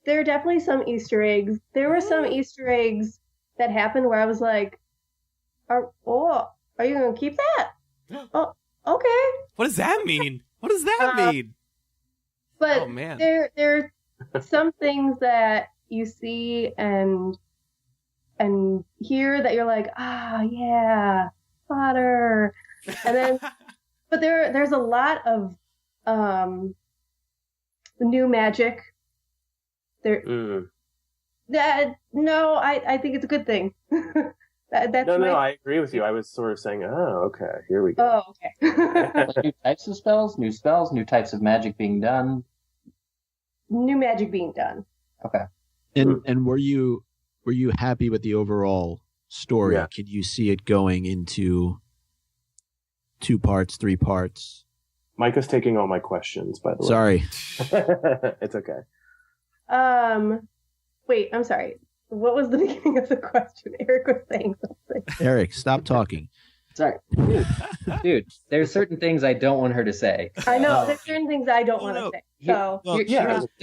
are definitely some Easter eggs. There were some Easter eggs that happened where I was like, are you going to keep that? Oh, okay. What does that mean? What does that mean? But oh, man. there are some things that you see and hear that you're like, yeah, Potter. And then, but there's a lot of new magic. There. No, I think it's a good thing. That's no, I agree with you. I was sort of saying, okay, here we go. Oh, okay. Like new types of spells, new types of magic being done. New magic being done. Okay. And were you happy with the overall story? Yeah. Could you see it going into 2 parts, 3 parts? Micah's taking all my questions, by the way. Sorry. It's okay. Wait, I'm sorry. What was the beginning of the question? Eric was saying something. Eric, stop talking. Sorry. Dude, there's certain things I don't want her to say. I know, there's certain things I don't want to say. So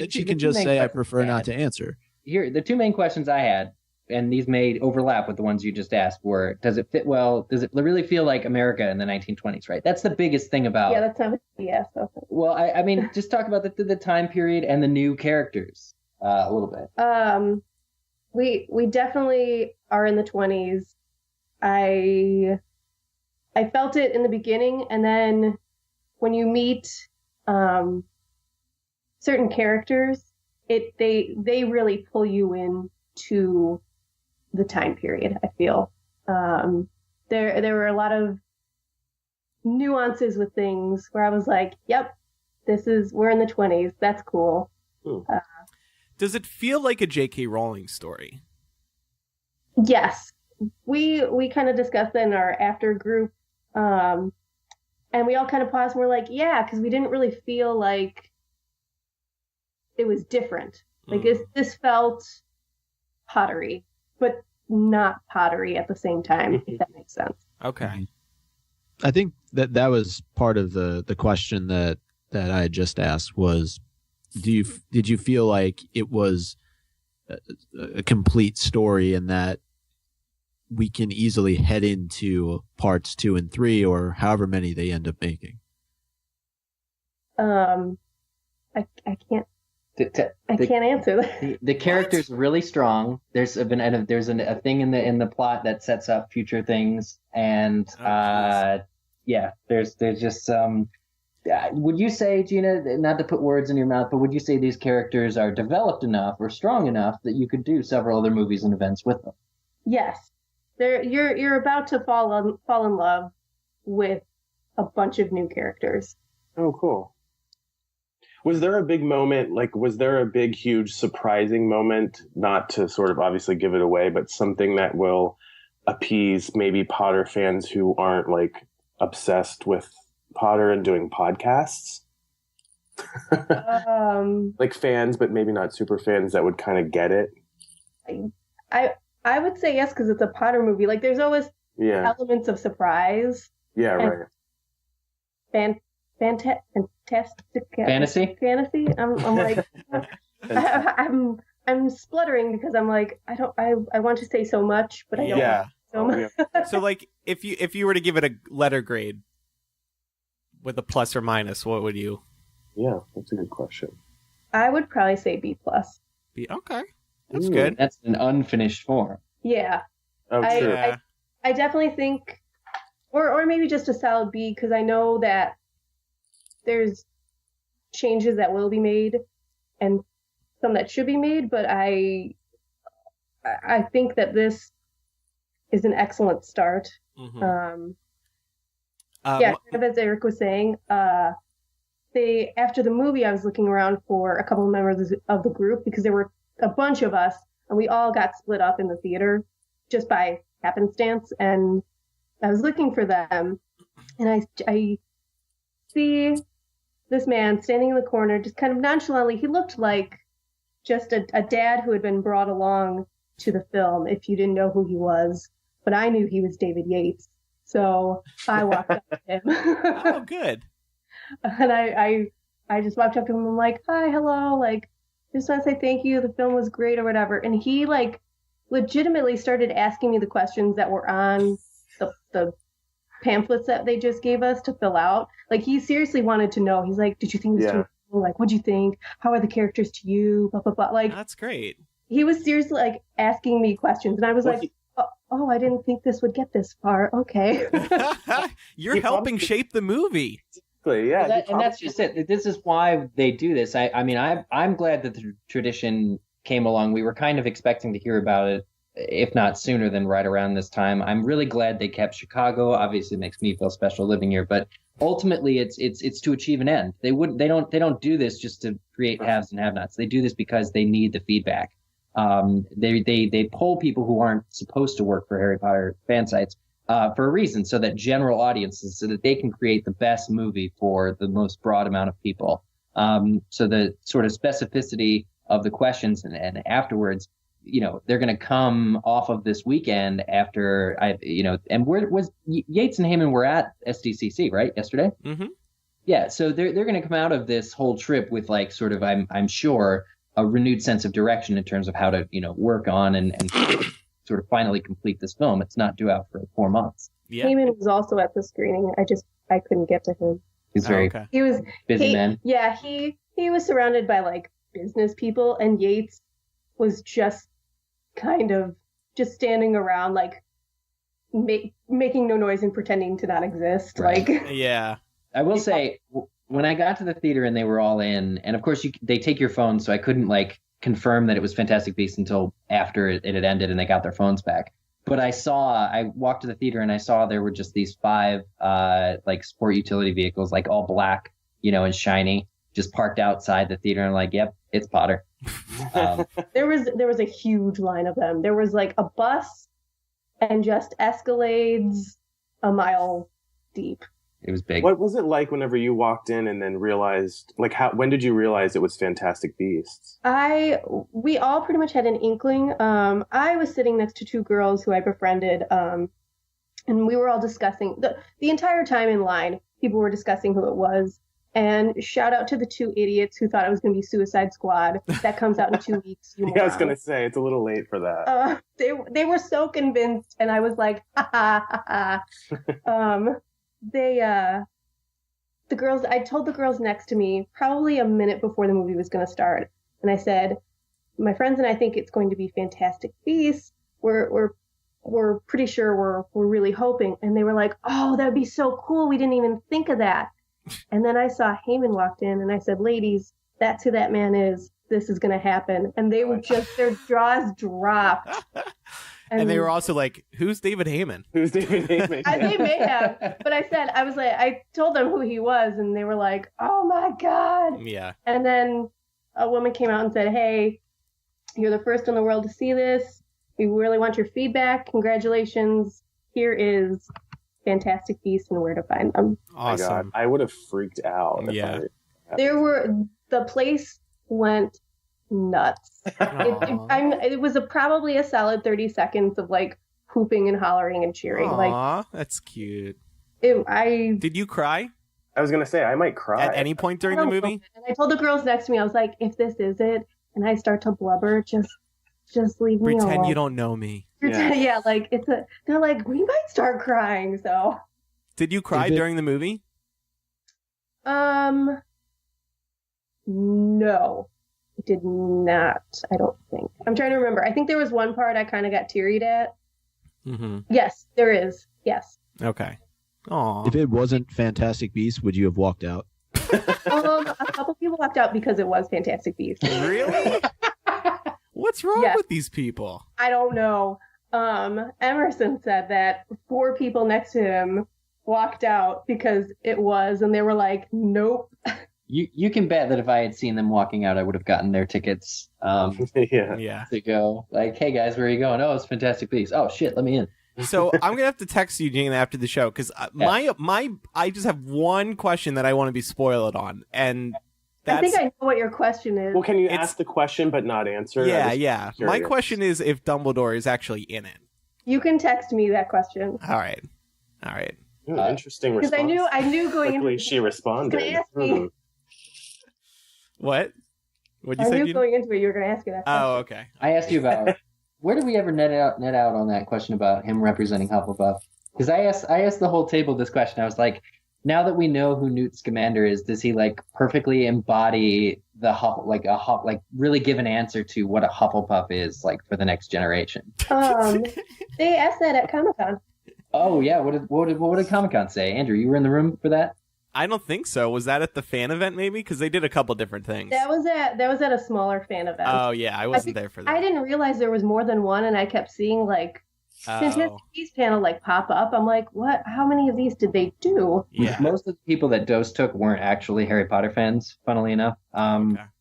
she can just say, I prefer not to answer. Here, the 2 main questions I had, and these may overlap with the ones you just asked, were, does it fit well? Does it really feel like America in the 1920s, right? That's the biggest thing about... Yeah, that's not what he asked. Well, I mean, just talk about the time period and the new characters a little bit. We definitely are in the 20s. I felt it in the beginning, and then when you meet certain characters, they really pull you in to the time period. I feel there were a lot of nuances with things where I was like, "Yep, we're in the 20s. That's cool." Does it feel like a J.K. Rowling story? Yes, we kind of discussed that in our after group, and we all kind of paused and we're like, yeah, because we didn't really feel like it was different. Like this felt pottery, but not pottery at the same time, if that makes sense. Okay. I think that was part of the question that I had just asked was, did you feel like it was a complete story and that we can easily head into parts 2 and 3 or however many they end up making? I can't. I can't answer that. The character's really strong. There's a thing in the plot that sets up future things, and there's just some. Would you say, Gina, not to put words in your mouth, but would you say these characters are developed enough or strong enough that you could do several other movies and events with them? Yes, you're about to fall in love with a bunch of new characters. Oh, cool. Was there a big moment, was there a big, huge, surprising moment, not to sort of obviously give it away, but something that will appease maybe Potter fans who aren't, obsessed with Potter and doing podcasts? Like fans, but maybe not super fans that would kind of get it? I would say yes, because it's a Potter movie. There's always elements of surprise. Yeah, right. Fantastic fantasy. I'm like, I'm spluttering because I'm like, I want to say so much, but I don't want so much. So if you were to give it a letter grade with a plus or minus, what would you? Yeah, that's a good question. I would probably say B+. Okay, that's good. That's an unfinished form. Yeah. Oh, true. I definitely think, or maybe just a solid B, because I know that there's changes that will be made and some that should be made, but I think that this is an excellent start. Mm-hmm. Kind of as Eric was saying, they, after the movie, I was looking around for a couple of members of the group because there were a bunch of us and we all got split up in the theater just by happenstance. And I was looking for them and I see this man standing in the corner, just kind of nonchalantly. He looked like just a dad who had been brought along to the film, if you didn't know who he was. But I knew he was David Yates. So I walked up to him. Oh, good. And I just walked up to him and I'm like, hi, hello, like, just want to say thank you. The film was great or whatever. And he, like, legitimately started asking me the questions that were on the pamphlets that they just gave us to fill out. Like, he seriously wanted to know. He's like, did you think this was cool? Like, what'd you think? How are the characters to you? Blah, blah, blah. Like, that's great. He was seriously, like, asking me questions. And I was like, oh, I didn't think this would get this far. Okay. You're helping shape the movie. Yeah, well, and that's just it. This is why they do this. I mean, I'm glad that the tradition came along. We were kind of expecting to hear about it, if not sooner than right around this time. I'm really glad they kept Chicago. Obviously, it makes me feel special living here, but ultimately, it's to achieve an end. They don't do this just to create haves and have-nots. They do this because they need the feedback. They poll people who aren't supposed to work for Harry Potter fan sites. For a reason, so that general audiences, so that they can create the best movie for the most broad amount of people. So the sort of specificity of the questions and afterwards, you know, they're going to come off of this weekend after and where was Yates and Heyman were at SDCC, right? Yesterday? Mm-hmm. Yeah. So they're going to come out of this whole trip with like sort of, I'm sure, a renewed sense of direction in terms of how to, work on and sort of finally complete this film. It's not due out for 4 months. Yeah. Heyman was also at the screening. I couldn't get to him. He's he was busy man. Yeah, he was surrounded by like business people, and Yates was just kind of just standing around like making no noise and pretending to not exist. Right. Like, yeah. I will say, when I got to the theater and they were all in, and of course they take your phone, so I couldn't like confirm that it was Fantastic Beasts until after it had ended and they got their phones back. But I walked to the theater and I saw there were just these 5 like sport utility vehicles, like all black, and shiny, just parked outside the theater. And I'm like, yep, it's Potter. There was a huge line of them. There was like a bus and just Escalades a mile deep. It was big. What was it like whenever you walked in and then realized, like, when did you realize it was Fantastic Beasts? We all pretty much had an inkling. I was sitting next to 2 girls who I befriended, and we were all discussing the entire time in line. People were discussing who it was. And shout out to the 2 idiots who thought it was going to be Suicide Squad. That comes out in 2 weeks. Yeah, I was going to say, it's a little late for that. They were so convinced, and I was like, ha ha ha ha. The girls, I told the girls next to me probably a minute before the movie was going to start. And I said, my friends and I think it's going to be Fantastic Beasts. We're pretty sure we're really hoping. And they were like, oh, that'd be so cool. We didn't even think of that. And then I saw Heyman walked in and I said, ladies, that's who that man is. This is going to happen. And they were just, their jaws dropped. And they were also like, who's David Heyman? Who's David Heyman? They may have. But I told them who he was, and they were like, oh my God. Yeah. And then a woman came out and said, hey, you're the first in the world to see this. We really want your feedback. Congratulations. Here is Fantastic Beasts and where to find them. Awesome. Oh my God. I would have freaked out. Yeah. The place went nuts. It was probably a solid 30 seconds of like hooping and hollering and cheering. Aww, like, that's cute. Did you cry? I was gonna say I might cry at any point during the movie. And I told the girls next to me, I was like, if this is it, and I start to blubber, just leave me alone. Pretend you don't know me. Yeah, like they're like, we might start crying. So did you cry during the movie? No. I did not, I don't think. I'm trying to remember. I think there was one part I kind of got teary-eyed at. Mm-hmm. Yes, there is. Yes. Okay. Aw. If it wasn't Fantastic Beasts, would you have walked out? A couple people walked out because it was Fantastic Beasts. Really? What's wrong with these people? I don't know. Emerson said that 4 people next to him walked out because it was, and they were like, nope. You can bet that if I had seen them walking out, I would have gotten their tickets Yeah. to go. Like, hey guys, where are you going? Oh, it's Fantastic Beasts. Oh shit, let me in. So I'm gonna have to text you, Gina, after the show because I just have one question that I want to be spoiled on, and I think I know what your question is. Well, can you ask the question but not answer? Yeah. My question is if Dumbledore is actually in it. You can text me that question. All right. Interesting response. Because I knew going Quickly into she responded. ask me. What? What'd you I say? knew Gina? going into it you were going to ask me that question. Oh, okay. I asked you about where did we ever net out on that question about him representing Hufflepuff? Because I asked the whole table this question. I was like, now that we know who Newt Scamander is, does he like perfectly embody the really give an answer to what a Hufflepuff is like for the next generation? They asked that at Comic-Con. Oh yeah, what did Comic-Con say? Andrew, you were in the room for that? I don't think so. Was that at the fan event maybe? Because they did a couple different things. That was at a smaller fan event. Oh yeah, I wasn't there for that. I didn't realize there was more than one, and I kept seeing like Fantastic Beasts panel like pop up. I'm like, what? How many of these did they do? Yeah. Most of the people that Dose took weren't actually Harry Potter fans, funnily enough.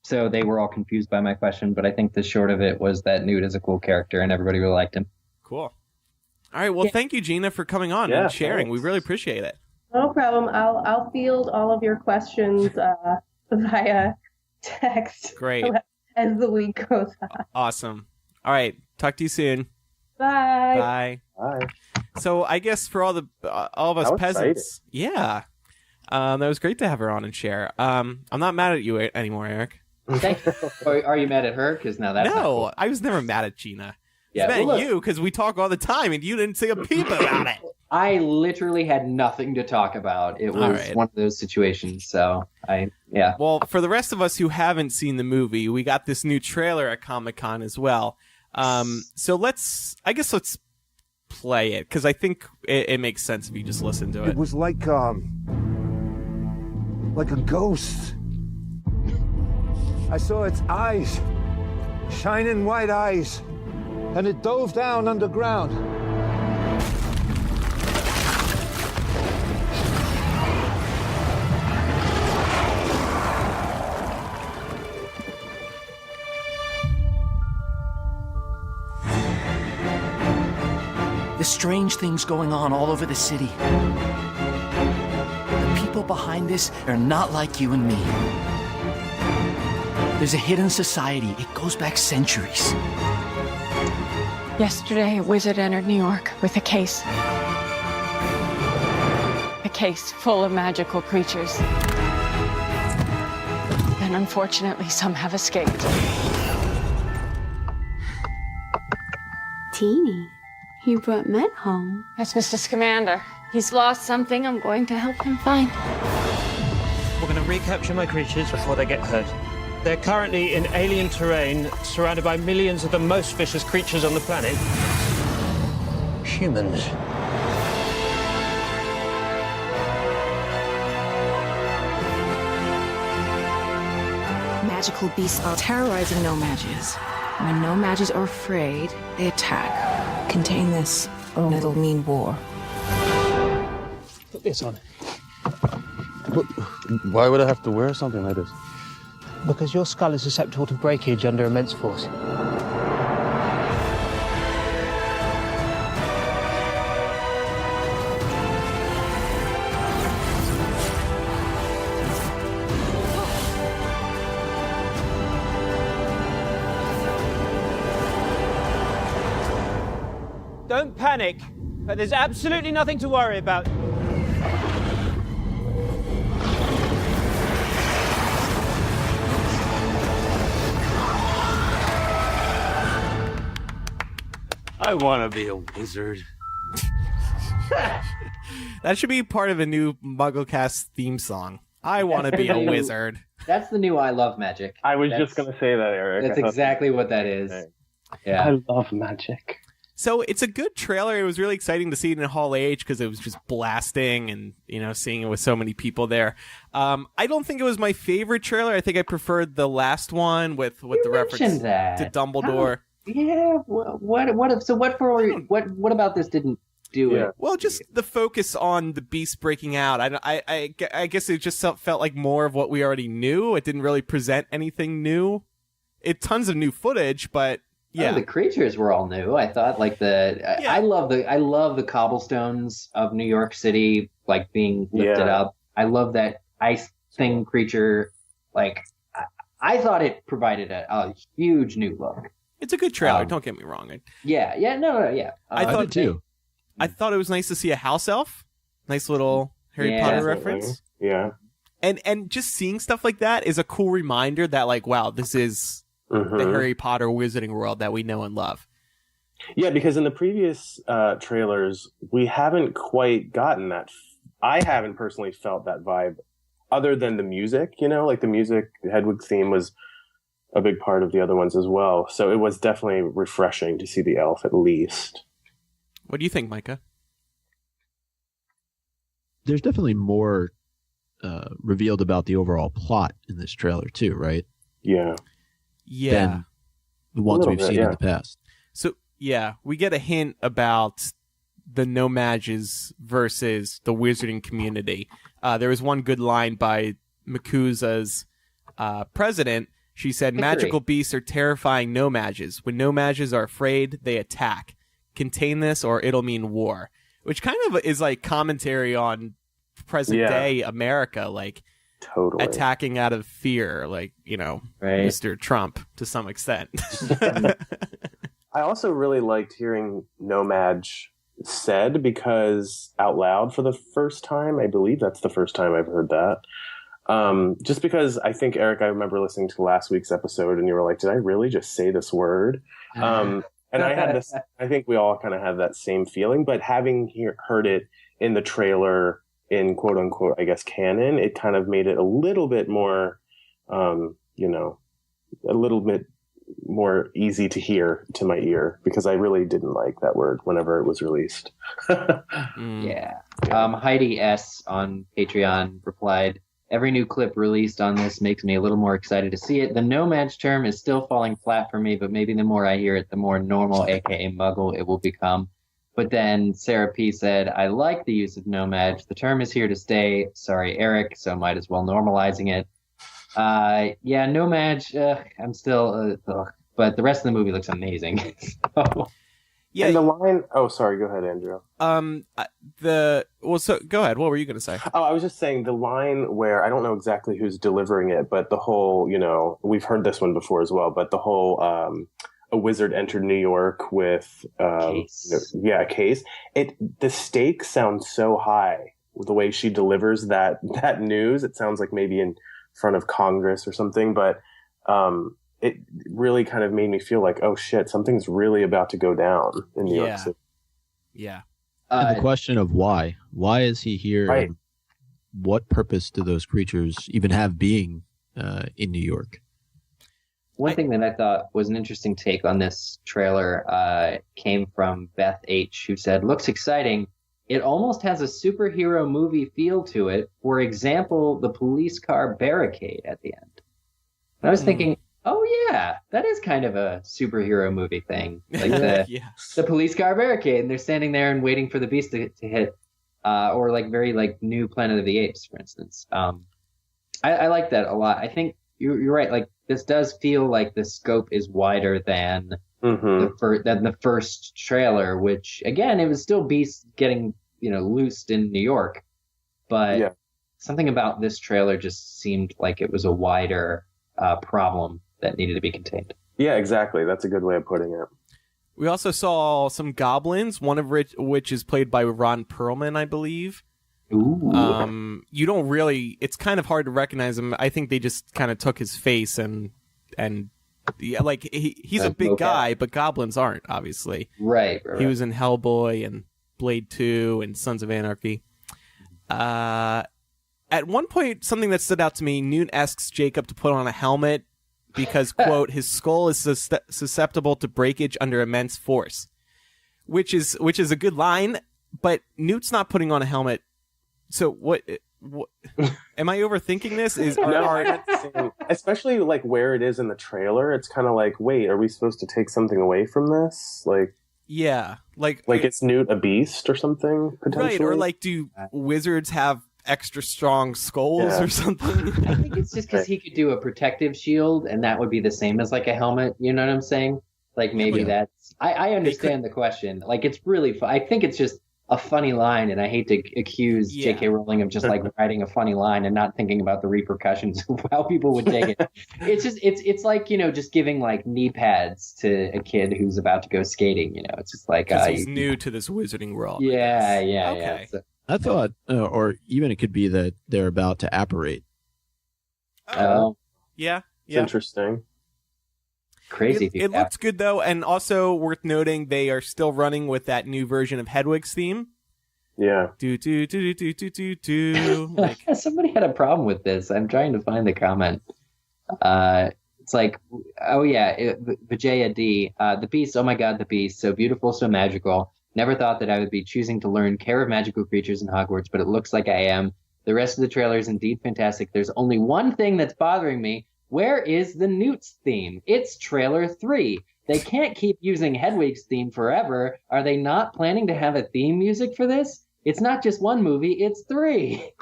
So they were all confused by my question, but I think the short of it was that Newt is a cool character and everybody really liked him. Cool. All right. Well, thank you, Gina, for coming on and sharing. Thanks. We really appreciate it. No problem. I'll field all of your questions via text. Great. As the week goes on. Awesome. All right. Talk to you soon. Bye. Bye. So I guess for all of us peasants, that was great to have her on and share. I'm not mad at you anymore, Eric. Thank you. Are you mad at her? Because now that's not cool. I was never mad at Gina. Yeah, I was mad at you because we talk all the time and you didn't say a peep about it. I literally had nothing to talk about. It was one of those situations. So Well, for the rest of us who haven't seen the movie, we got this new trailer at Comic-Con as well. So let's play it because I think it makes sense if you just listen to it. It was like a ghost. I saw its eyes, shining white eyes, and it dove down underground. There's strange things going on all over the city. The people behind this are not like you and me. There's a hidden society. It goes back centuries. Yesterday, a wizard entered New York with a case. A case full of magical creatures. And unfortunately, some have escaped. Teeny, you brought Met home. That's Mr. Scamander. He's lost something I'm going to help him find. We're going to recapture my creatures before they get hurt. They're currently in alien terrain, surrounded by millions of the most vicious creatures on the planet. Humans. Magical beasts are terrorizing no-mages. When no-mages are afraid, they attack. Contain this, or it'll mean war. Put this on. Why would I have to wear something like this? Because your skull is susceptible to breakage under immense force. Don't panic, but there's absolutely nothing to worry about. I want to be a wizard. That should be part of a new MuggleCast theme song. I want to be a wizard. That's the new I Love Magic. I was just going to say that, Eric. That's exactly what that is. Okay. Yeah. I love magic. So it's a good trailer. It was really exciting to see it in Hall H because it was just blasting and, seeing it with so many people there. I don't think it was my favorite trailer. I think I preferred the last one with the reference to Dumbledore. Yeah. What about this didn't do it? Well, just the focus on the beast breaking out. I guess it just felt like more of what we already knew. It didn't really present anything new. Tons of new footage, but yeah, the creatures were all new. I thought I love the cobblestones of New York City like being lifted up. I love that ice thing creature. Like I thought it provided a huge new look. It's a good trailer. Don't get me wrong. Yeah. I thought too. I thought it was nice to see a house elf. Nice little Harry Potter reference. Yeah. And just seeing stuff like that is a cool reminder that like, wow, this is the Harry Potter wizarding world that we know and love. Yeah, because in the previous trailers, we haven't quite gotten that. I haven't personally felt that vibe other than the music, like the music, Hedwig's theme was a big part of the other ones as well. So it was definitely refreshing to see the elf at least. What do you think, Micah? There's definitely more revealed about the overall plot in this trailer too, right? Yeah. Than the ones we've seen in the past. So, we get a hint about the No-Mages versus the wizarding community. There was one good line by Makusa's president. She said, magical beasts are terrifying No-Mages. When No-Mages are afraid, they attack. Contain this or it'll mean war. Which kind of is like commentary on present day America, like totally attacking out of fear, like, right. Mr. Trump to some extent. I also really liked hearing No-Maj said because out loud for the first time. I believe that's the first time I've heard that. Just because I think, Eric, I remember listening to last week's episode and you were like, did I really just say this word? And I had this, I think we all kind of have that same feeling, but having heard it in the trailer in quote unquote, I guess, canon, it kind of made it a little bit more, a little bit more easy to hear to my ear because I really didn't like that word whenever it was released. Yeah. Heidi S on Patreon replied, every new clip released on this makes me a little more excited to see it. The No-Maj term is still falling flat for me, but maybe the more I hear it, the more normal, aka Muggle, it will become. But then Sarah P said, I like the use of No-Maj. The term is here to stay. Sorry, Eric, so might as well normalizing it. No-Maj, I'm still, but the rest of the movie looks amazing. So. Yeah, and the line. Oh, sorry. Go ahead, Andrew. So go ahead. What were you going to say? Oh, I was just saying the line where I don't know exactly who's delivering it, but the whole, we've heard this one before as well. But the whole, a wizard entered New York with, a case. The stakes sound so high with the way she delivers that news. It sounds like maybe in front of Congress or something, but it really kind of made me feel like, oh shit, something's really about to go down in New York City. Yeah. And the question of why is he here? Right. And what purpose do those creatures even have being in New York? One thing that I thought was an interesting take on this trailer came from Beth H, who said, looks exciting. It almost has a superhero movie feel to it. For example, the police car barricade at the end. And I was thinking, oh yeah, that is kind of a superhero movie thing. Like the police car barricade, and they're standing there and waiting for the beast to hit. Or like very like new Planet of the Apes, for instance. I like that a lot. I think you're right. Like this does feel like the scope is wider than the first trailer, which again, it was still beasts getting loosed in New York, but something about this trailer just seemed like it was a wider problem that needed to be contained. Yeah, exactly. That's a good way of putting it. We also saw some goblins, one of which is played by Ron Perlman, I believe. Ooh. You don't really, it's kind of hard to recognize him. I think they just kind of took his face and like he's a big guy, but goblins aren't, obviously. Right. He was in Hellboy and Blade 2 and Sons of Anarchy. At one point, something that stood out to me, Newt asks Jacob to put on a helmet because, quote, his skull is susceptible to breakage under immense force. which is a good line, but Newt's not putting on a helmet. So what am I overthinking this? Especially like where it is in the trailer, it's kind of like, wait, are we supposed to take something away from this? Like, yeah, like it's Newt a beast or something potentially, right? Or like, do wizards have extra strong skulls or something? I think it's just because he could do a protective shield, and that would be the same as like a helmet. You know what I'm saying? Like maybe that's. I understand the question. Like it's really. I think it's just a funny line, and I hate to accuse J.K. Rowling of just like writing a funny line and not thinking about the repercussions of how people would take it. It's just it's like, you know, just giving like knee pads to a kid who's about to go skating. You know, it's just like he's new to this wizarding world. Yeah. Okay. So, I thought, or even it could be that they're about to apparate. Oh, yeah. It's interesting. Crazy. It looks good though, and also worth noting they are still running with that new version of Hedwig's theme. Yeah. Do do do do do do do. Like somebody had a problem with this. I'm trying to find the comment. It's like, oh yeah, Vijaya D. The Beast. Oh my God, the Beast. So beautiful, so magical. Never thought that I would be choosing to learn care of magical creatures in Hogwarts, but it looks like I am. The rest of the trailer is indeed fantastic. There's only one thing that's bothering me. Where is the Newt's theme? It's trailer 3. They can't keep using Hedwig's theme forever. Are they not planning to have a theme music for this? It's not just one movie, it's 3.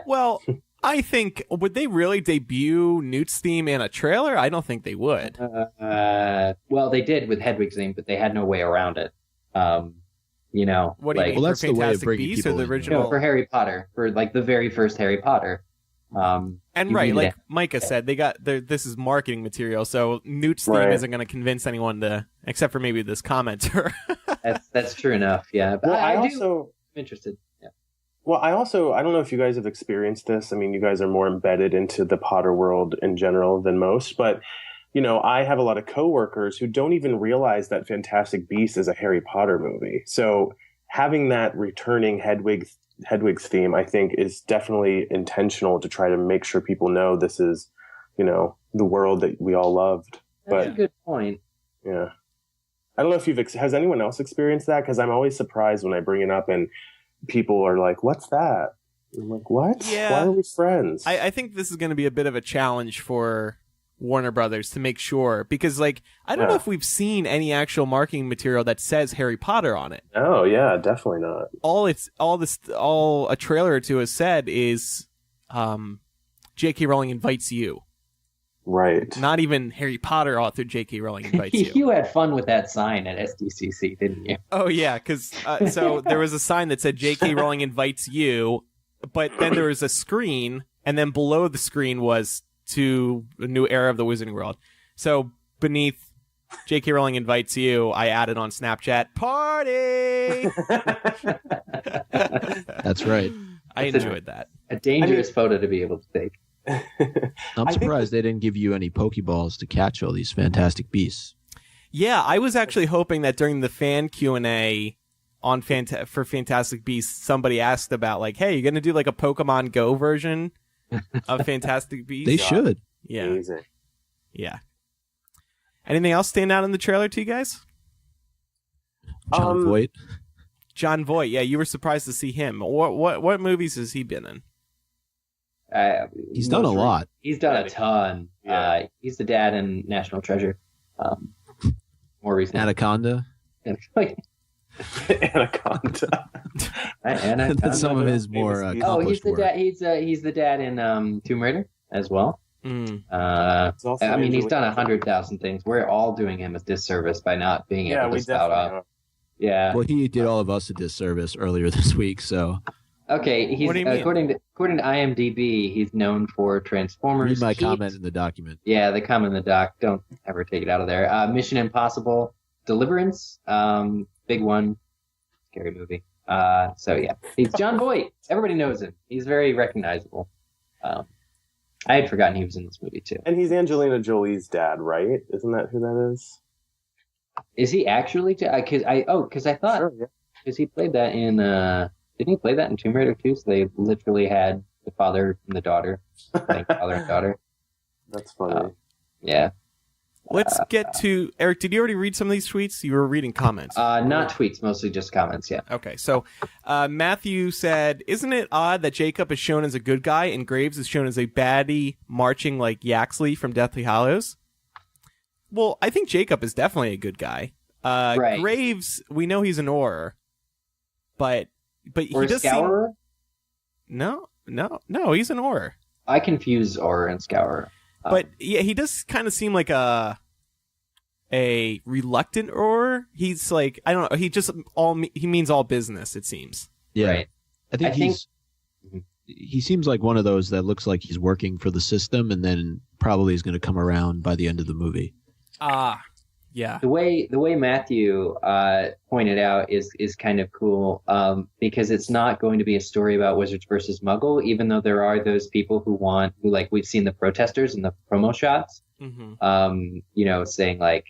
Well, I think, would they really debut Newt's theme in a trailer? I don't think they would. Well, they did with Hedwig's theme, but they had no way around it. You know, what do you mean? Well, that's for the way of Fantastic bringing Beasts or people the in, original? No, for Harry Potter, for like the very first Harry Potter. And right, like Micah said, they got this is marketing material, so Newt's theme isn't going to convince anyone to, except for maybe this commenter. that's true enough, yeah. But well, I'm interested. Yeah. Well, I don't know if you guys have experienced this. I mean, you guys are more embedded into the Potter world in general than most, but you know, I have a lot of coworkers who don't even realize that Fantastic Beasts is a Harry Potter movie. So having that returning Hedwig's theme, I think, is definitely intentional to try to make sure people know this is, you know, the world that we all loved. That's a good point. Yeah. I don't know if has anyone else experienced that? Because I'm always surprised when I bring it up and people are like, what's that? I'm like, what? Yeah. Why are we friends? I think this is going to be a bit of a challenge for Warner Brothers to make sure, because like I don't know if we've seen any actual marketing material that says Harry Potter on it. Oh yeah, definitely not. All a trailer or two has said is J.K. Rowling invites you. Right. Not even Harry Potter author J.K. Rowling invites you. You had fun with that sign at SDCC, didn't you? Oh yeah, because so there was a sign that said J.K. Rowling invites you, but then there was a screen, and then below the screen was to a new era of the Wizarding World. So beneath J.K. Rowling invites you, I added on Snapchat, party! That's right. I enjoyed that. A dangerous photo to be able to take. I'm surprised they didn't give you any Pokeballs to catch all these Fantastic Beasts. Yeah, I was actually hoping that during the fan Q&A on for Fantastic Beasts, somebody asked about like, hey, you're going to do like a Pokemon Go version of Fantastic Beasts? They should. Yeah. Amazing. Yeah. Anything else stand out in the trailer to you guys? John Voight. John Voight. Yeah, you were surprised to see him. What movies has he been in? He's done a lot. He's done a ton. Yeah. He's the dad in National Treasure. More recently. Anaconda. Anaconda. That's some of his more accomplished he's the work. dad. He's the dad in Tomb Raider as well. I mean, he's done 100,000 things. We're all doing him a disservice by not being able to spout off. Yeah. Well, he did all of us a disservice earlier this week, so. Okay, he's what do you mean? according to IMDb, he's known for Transformers. Read my comment in the document. Yeah, the comment in the doc. Don't ever take it out of there. Mission Impossible, Deliverance, big one, scary movie. So yeah, he's John Voight. Everybody knows him. He's very recognizable. I had forgotten he was in this movie too. And he's Angelina Jolie's dad, right? Isn't that who that is? Is he actually? Because I thought because he played that in. Didn't he play that in Tomb Raider 2? So they literally had the father and the daughter playing father and daughter. That's funny. Yeah. Let's get to Eric. Did you already read some of these tweets? You were reading comments. Not tweets, mostly just comments. Yeah. Okay, so Matthew said, "Isn't it odd that Jacob is shown as a good guy and Graves is shown as a baddie, marching like Yaxley from Deathly Hallows?" Well, I think Jacob is definitely a good guy. Right. Graves, we know he's an Auror, but or he does Scourer? No, he's an Auror. I confuse Auror and Scourer. But yeah, he does kind of seem like a reluctant Auror. He's like, I don't know. He means all business. It seems. Yeah, right. I think he seems like one of those that looks like he's working for the system, and then probably is going to come around by the end of the movie. Yeah. The way Matthew pointed out is kind of cool because it's not going to be a story about wizards versus Muggle, even though there are those people who like we've seen the protesters in the promo shots, saying like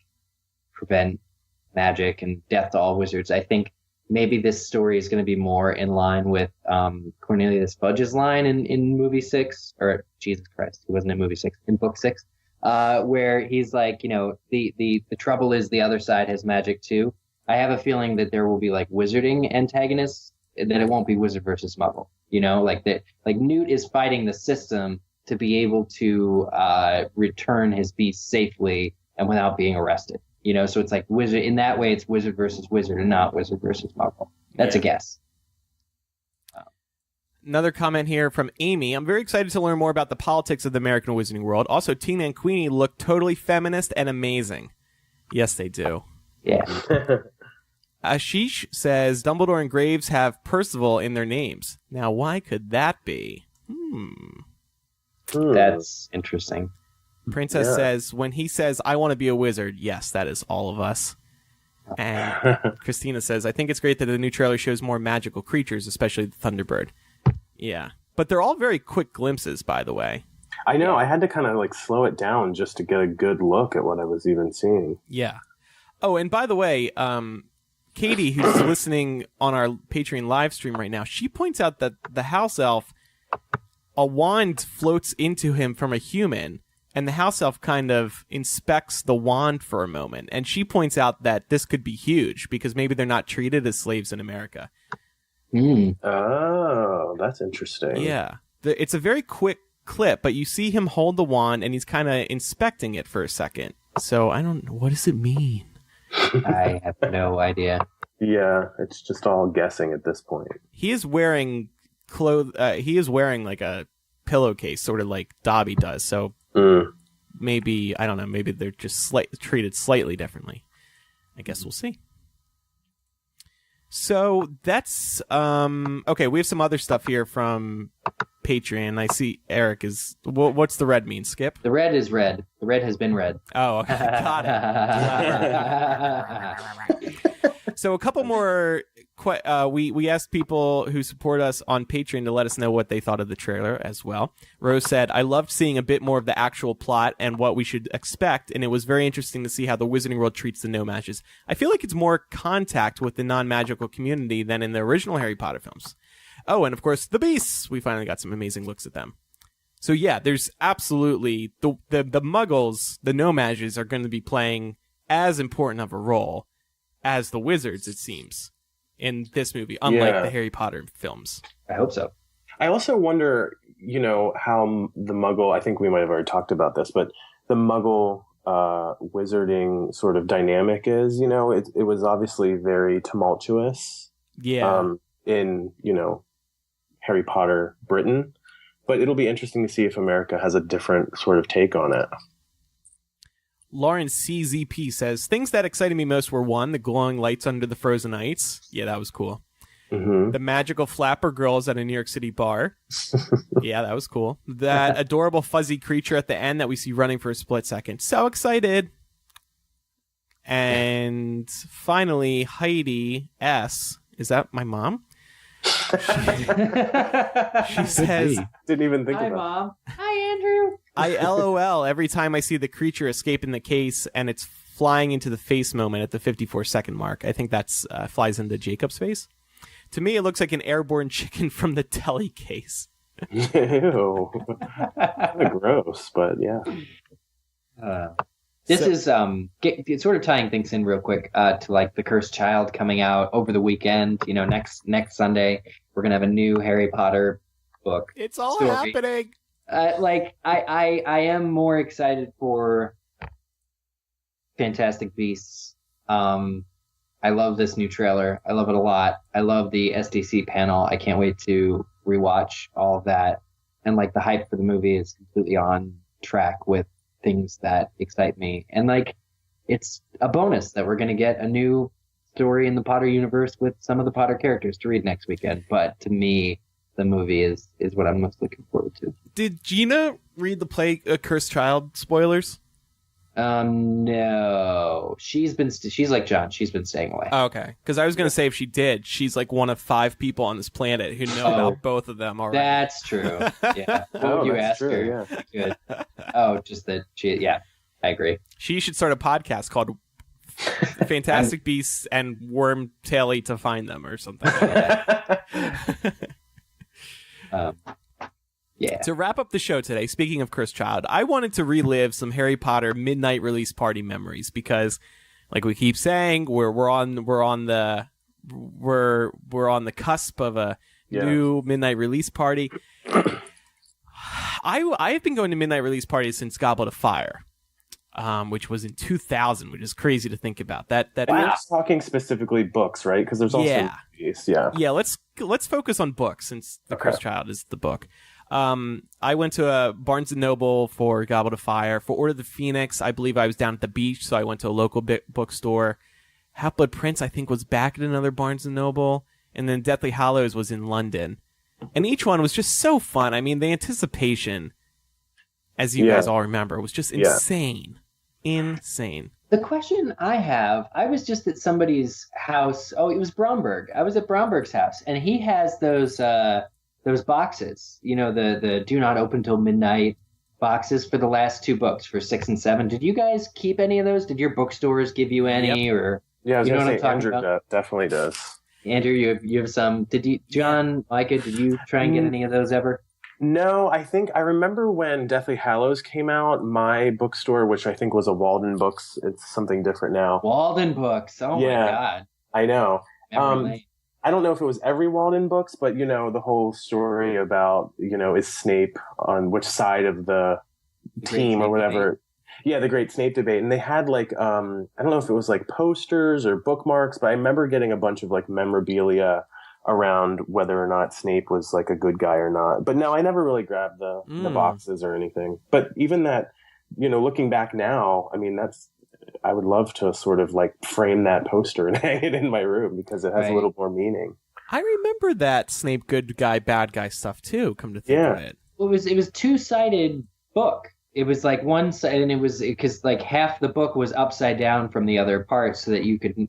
prevent magic and death to all wizards. I think maybe this story is going to be more in line with Cornelius Fudge's line in movie 6, or Jesus Christ, he wasn't in movie 6, in book 6. Where he's like, the trouble is the other side has magic too. I have a feeling that there will be like wizarding antagonists, and that it won't be wizard versus Muggle. Like that, like Newt is fighting the system to be able to return his beast safely and without being arrested. So it's like wizard in that way. It's wizard versus wizard, and not wizard versus Muggle. That's a guess. Another comment here from Amy. "I'm very excited to learn more about the politics of the American wizarding world. Also, Tina and Queenie look totally feminist and amazing." Yes, they do. Yeah. Ashish says, "Dumbledore and Graves have Percival in their names. Now, why could that be?" That's interesting. Princess says, "When he says, 'I want to be a wizard,' yes, that is all of us." And Christina says, "I think it's great that the new trailer shows more magical creatures, especially the Thunderbird." Yeah. But they're all very quick glimpses, by the way. I know. I had to kind of like slow it down just to get a good look at what I was even seeing. Yeah. Oh, and by the way, Katie, who's listening on our Patreon live stream right now, she points out that the house elf, a wand floats into him from a human, and the house elf kind of inspects the wand for a moment. And she points out that this could be huge because maybe they're not treated as slaves in America. Oh, that's interesting. Yeah. It's a very quick clip, but you see him hold the wand and he's kind of inspecting it for a second. So I don't know. What does it mean? I have no idea. Yeah, it's just all guessing at this point. He is wearing he is wearing like a pillowcase, sort of like Dobby does. So maybe, I don't know, maybe they're just treated slightly differently. I guess we'll see. So that's okay. We have some other stuff here from Patreon. I see Eric is. What's the red mean, Skip? The red is red. The red has been read. Oh, okay. Got it. So a couple more. We asked people who support us on Patreon to let us know what they thought of the trailer as well. Rose said, "I loved seeing a bit more of the actual plot and what we should expect, and it was very interesting to see how the Wizarding World treats the no-mages. I feel like it's more contact with the non-magical community than in the original Harry Potter films. Oh, and of course, the Beasts. We finally got some amazing looks at them. So yeah, there's absolutely the Muggles, the no-mages are going to be playing as important of a role as the Wizards, it seems, in this movie, unlike the Harry Potter films. I hope so. I also wonder, how the Muggle, I think we might have already talked about this, but the Muggle wizarding sort of dynamic is, it was obviously very tumultuous. Yeah. In, Harry Potter Britain. But it'll be interesting to see if America has a different sort of take on it. Lauren CZP says, "Things that excited me most were, 1, the glowing lights under the frozen ice." Yeah, that was cool. Mm-hmm. The magical flapper girls at a New York City bar. Yeah, that was cool. That adorable fuzzy creature at the end that we see running for a split second. So excited. And finally, Heidi S. Is that my mom? She says, "Didn't even think Hi, about Mom. Hi, Andrew." I LOL every time I see the creature escape in the case and it's flying into the face moment at the 54-second mark. I think that's flies into Jacob's face. To me, it looks like an airborne chicken from the telly case. Ew. Kind of gross, but yeah. This is it's sort of tying things in real quick to like The Cursed Child coming out over the weekend. You know, next Sunday we're gonna have a new Harry Potter book. It's all story. happening. I am more excited for Fantastic Beasts. I love this new trailer. I love it a lot. I love the SDC panel. I can't wait to rewatch all of that. And like the hype for the movie is completely on track with things that excite me. And like, it's a bonus that we're going to get a new story in the Potter universe with some of the Potter characters to read next weekend. But to me, the movie is what I'm most looking forward to. Did Gina read the play Cursed Child? Spoilers? No. She's like John. She's been staying away. Oh, okay. Because I was going to say if she did, she's like one of 5 people on this planet who know about both of them already. That's true. Yeah. What would you ask her? Yeah. Good. Oh, just that she, yeah, I agree. She should start a podcast called Fantastic Beasts and Worm Taily to Find Them or something. Yeah. To wrap up the show today, speaking of Cursed Child, I wanted to relive some Harry Potter midnight release party memories because, like we keep saying, we're on the cusp of a new midnight release party. I have been going to midnight release parties since Goblet of Fire, which was in 2000, which is crazy to think about. That We're talking specifically books, right? Because there's also movies. Yeah. Let's focus on books since the Cursed Child is the book. I went to a Barnes & Noble for Goblet of Fire. For Order of the Phoenix, I believe I was down at the beach, so I went to a local bookstore. Half-Blood Prince, I think, was back at another Barnes & Noble. And then Deathly Hallows was in London. And each one was just so fun. I mean, the anticipation, as you guys all remember, was just insane. Insane. The question I have, I was just at somebody's house. Oh, it was Bromberg. I was at Bromberg's house, and he has those boxes, you know, the do not open till midnight boxes for the last 2 books for 6 and 7. Did you guys keep any of those? Did your bookstores give you any? Yep. Or yeah, I was you know going to say Andrew definitely does. Andrew, you have some. Did you, John, Micah? Did you try and get any of those ever? No, I remember when Deathly Hallows came out, my bookstore, which I think was a Walden Books, it's something different now. Walden Books. Oh my God. I know. Memory I don't know if it was every Walden Books, but, you know, the whole story about, you know, is Snape on which side of the team or whatever. Debate. Yeah, the Great Snape Debate. And they had like, I don't know if it was like posters or bookmarks, but I remember getting a bunch of like memorabilia around whether or not Snape was like a good guy or not. But no, I never really grabbed the boxes or anything. But even that, you know, looking back now, I mean, I would love to sort of like frame that poster and hang it in my room because it has a little more meaning. I remember that Snape good guy, bad guy stuff too, come to think of it. Well, it was 2-sided book. It was like one side, and it was because like half the book was upside down from the other part, so that you could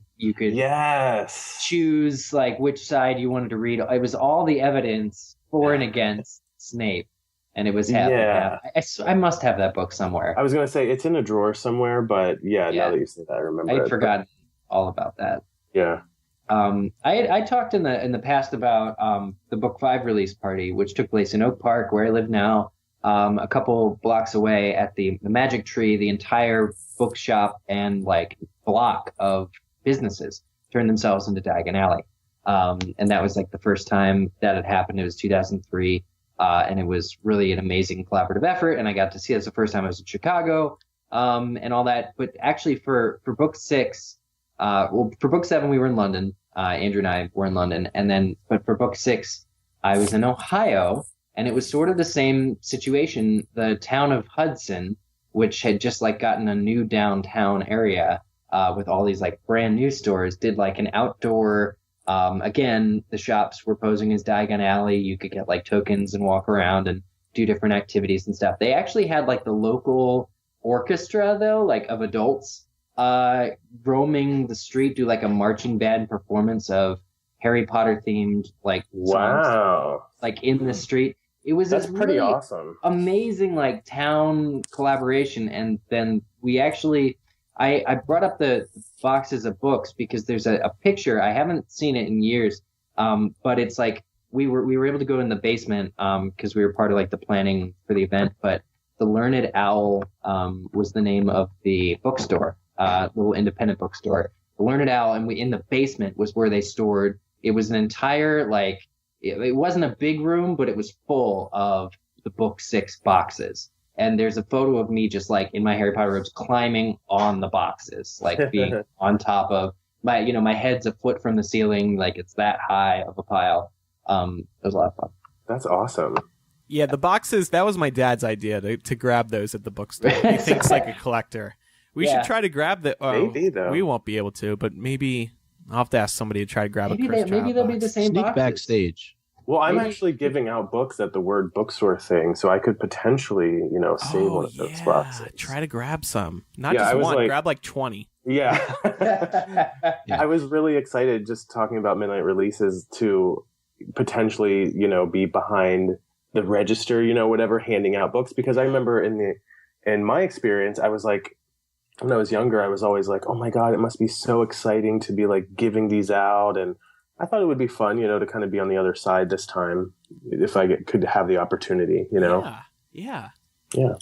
choose like which side you wanted to read. It was all the evidence for and against Snape, and it was half. Yeah. I must have that book somewhere. I was going to say it's in a drawer somewhere, but now that you say that, I remember. I'd forgotten all about that. Yeah. I talked in the past about the Book 5 release party, which took place in Oak Park, where I live now. A couple blocks away at the Magic Tree, the entire bookshop and like block of businesses turned themselves into Diagon Alley. And that was like the first time that had happened. It was 2003. And it was really an amazing collaborative effort. And I got to see it. It's the first time I was in Chicago, and all that. But actually for book 6, for book 7, we were in London. Andrew and I were in London. But for book 6, I was in Ohio. And it was sort of the same situation. The town of Hudson, which had just like gotten a new downtown area with all these like brand new stores, did like an outdoor. Again, the shops were posing as Diagon Alley. You could get like tokens and walk around and do different activities and stuff. They actually had like the local orchestra though, like of adults roaming the street, do like a marching band performance of Harry Potter themed like songs, like in the street. That's pretty awesome. Amazing, like town collaboration. And then we actually, I brought up the boxes of books because there's a picture. I haven't seen it in years. But it's like we were able to go in the basement because we were part of like the planning for the event. But the Learned Owl was the name of the bookstore, little independent bookstore. The Learned Owl, and in the basement was where they stored. It was an entire it wasn't a big room, but it was full of the book 6 boxes. And there's a photo of me just like in my Harry Potter robes climbing on the boxes, like being on top of my head's a foot from the ceiling, like it's that high of a pile. It was a lot of fun. That's awesome. Yeah, the boxes, that was my dad's idea to grab those at the bookstore. He thinks like a collector. We should try to grab the... maybe, though. We won't be able to, but maybe I'll have to ask somebody to try to grab a Cursed Child Maybe they'll be the same Sneak boxes. backstage. Well, I'm actually giving out books at the Word Bookstore thing, so I could potentially, save one of those boxes. Try to grab some. Not just one, grab like 20. Yeah. I was really excited just talking about midnight releases to potentially, be behind the register, whatever, handing out books, because I remember in my experience, I was like, when I was younger, I was always like, oh my God, it must be so exciting to be like giving these out. And I thought it would be fun, to kind of be on the other side this time if I could have the opportunity, Yeah. Yeah.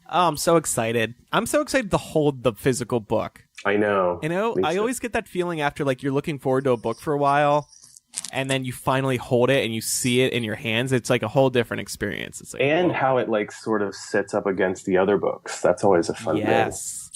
Oh, I'm so excited. I'm so excited to hold the physical book. I know. I always get that feeling after like you're looking forward to a book for a while and then you finally hold it and you see it in your hands. It's like a whole different experience. It's like, and how it like sort of sits up against the other books. That's always a fun thing. Yes.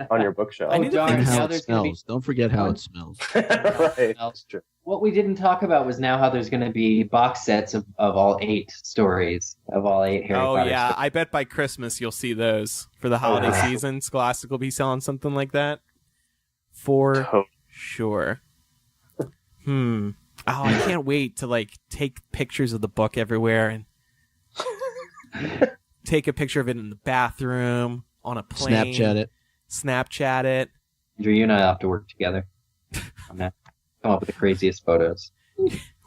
On your bookshelf. And how it smells. Don't forget how it smells. Right. That's true. What we didn't talk about was now how there's going to be box sets of all 8 stories, of all 8 Harry Potter stories. I bet by Christmas you'll see those for the holiday season. Scholastic will be selling something like that. For sure. Oh, I can't wait to like take pictures of the book everywhere and take a picture of it in the bathroom, on a plane. Snapchat it. Andrew, you and I have to work together on that. Come up with the craziest photos.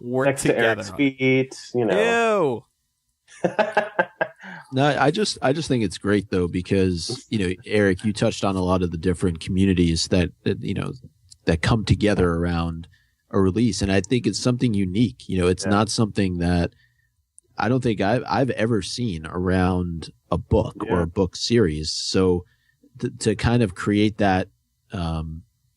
Work next together. to Eric's feet, Ew. No, I just think it's great though because Eric, you touched on a lot of the different communities that come together around a release, and I think it's something unique. It's not something that I don't think I've ever seen around a book or a book series. So to kind of create that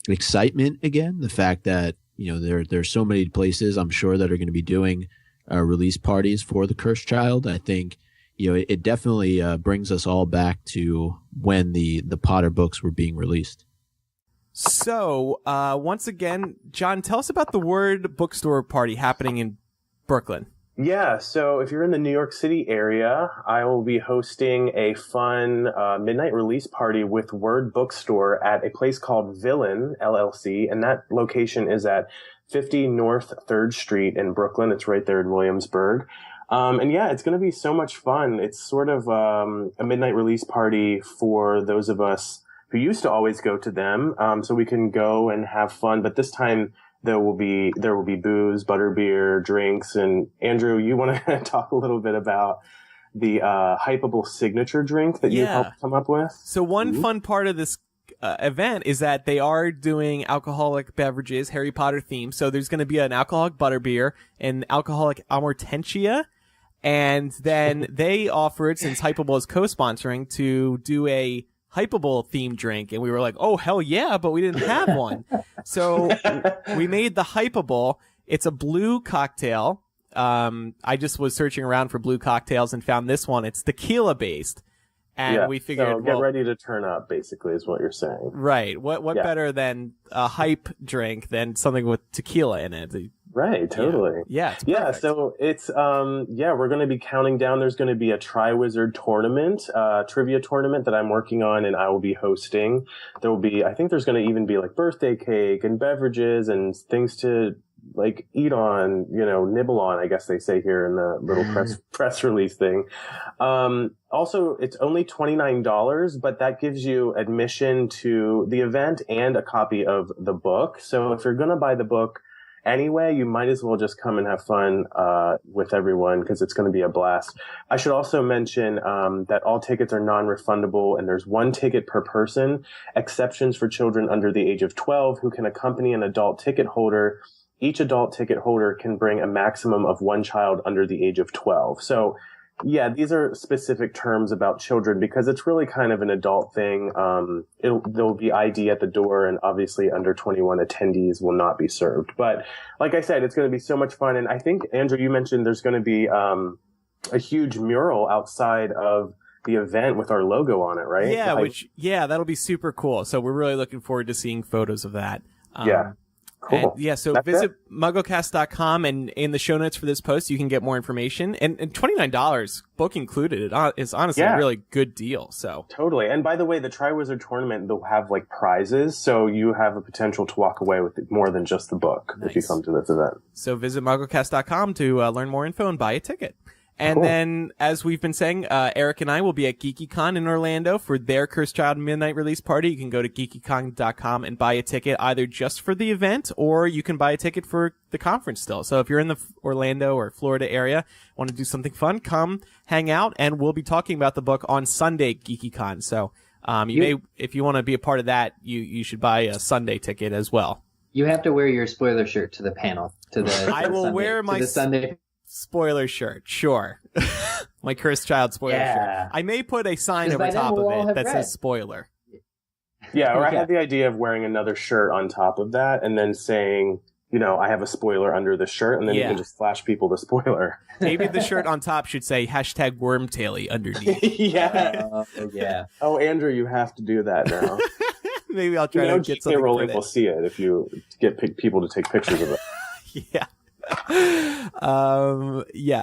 excitement again, the fact that there's so many places I'm sure that are going to be doing release parties for the Cursed Child. I think it definitely brings us all back to when the Potter books were being released. So once again, John, tell us about the Word Bookstore party happening in Brooklyn. Yeah, so if you're in the New York City area, I will be hosting a fun midnight release party with Word Bookstore at a place called Villain, LLC, and that location is at 50 North 3rd Street in Brooklyn. It's right there in Williamsburg. And yeah, it's going to be so much fun. It's sort of a midnight release party for those of us who used to always go to them, so we can go and have fun. But this time, there will be booze, butterbeer, drinks, and Andrew, you want to talk a little bit about the Hypeable signature drink that you helped come up with? So one fun part of this event is that they are doing alcoholic beverages, Harry Potter themed. So there's going to be an alcoholic butterbeer, an alcoholic amortentia, and then they offered, since Hypeable is co-sponsoring, to do a Hypeable themed drink, and we were like, oh hell yeah, but we didn't have one. So we made the Hypeable. It's a blue cocktail. I just was searching around for blue cocktails and found this one. It's tequila based, and we figured, so get ready to turn up, basically, is what you're saying. Right. What better than a hype drink than something with tequila in it? Right, totally. Yeah. So it's we're going to be counting down. There's going to be a Triwizard tournament, trivia tournament that I'm working on, and I will be hosting. There will be, I think there's going to even be like birthday cake and beverages and things to like eat on, nibble on, I guess they say here in the little press release thing. Also, it's only $29, but that gives you admission to the event and a copy of the book. So if you're going to buy the book anyway, you might as well just come and have fun with everyone because it's going to be a blast. I should also mention that all tickets are non-refundable and there's 1 ticket per person, exceptions for children under the age of 12 who can accompany an adult ticket holder. Each adult ticket holder can bring a maximum of 1 child under the age of 12. So Yeah, these are specific terms about children because it's really kind of an adult thing. There'll be ID at the door, and obviously under 21 attendees will not be served. But like I said, it's going to be so much fun. And I think, Andrew, you mentioned there's going to be a huge mural outside of the event with our logo on it, right? Yeah, that'll be super cool. So we're really looking forward to seeing photos of that. Cool. So visit MuggleCast.com, and in the show notes for this post, you can get more information. And $29, book included, is honestly a really good deal. So totally. And by the way, the Triwizard Tournament, they'll have like prizes, so you have a potential to walk away with more than just the book if you come to this event. So visit MuggleCast.com to learn more info and buy a ticket. And then, as we've been saying, Eric and I will be at GeekyCon in Orlando for their Cursed Child Midnight release party. You can go to geekycon.com and buy a ticket either just for the event, or you can buy a ticket for the conference still. So if you're in the Orlando or Florida area, want to do something fun, come hang out, and we'll be talking about the book on Sunday at GeekyCon. So if you want to be a part of that, you should buy a Sunday ticket as well. You have to wear your spoiler shirt to the panel. I will wear my Sunday spoiler shirt, sure. My Cursed Child spoiler shirt. I may put a sign over top of it that says spoiler. Yeah, or I had the idea of wearing another shirt on top of that and then saying, I have a spoiler under the shirt, and then you can just flash people the spoiler. Maybe the shirt on top should say #WormTaily underneath. Yeah. Oh, Andrew, you have to do that now. Maybe I'll try to get something Rolling will see it if you get people to take pictures of it. Yeah.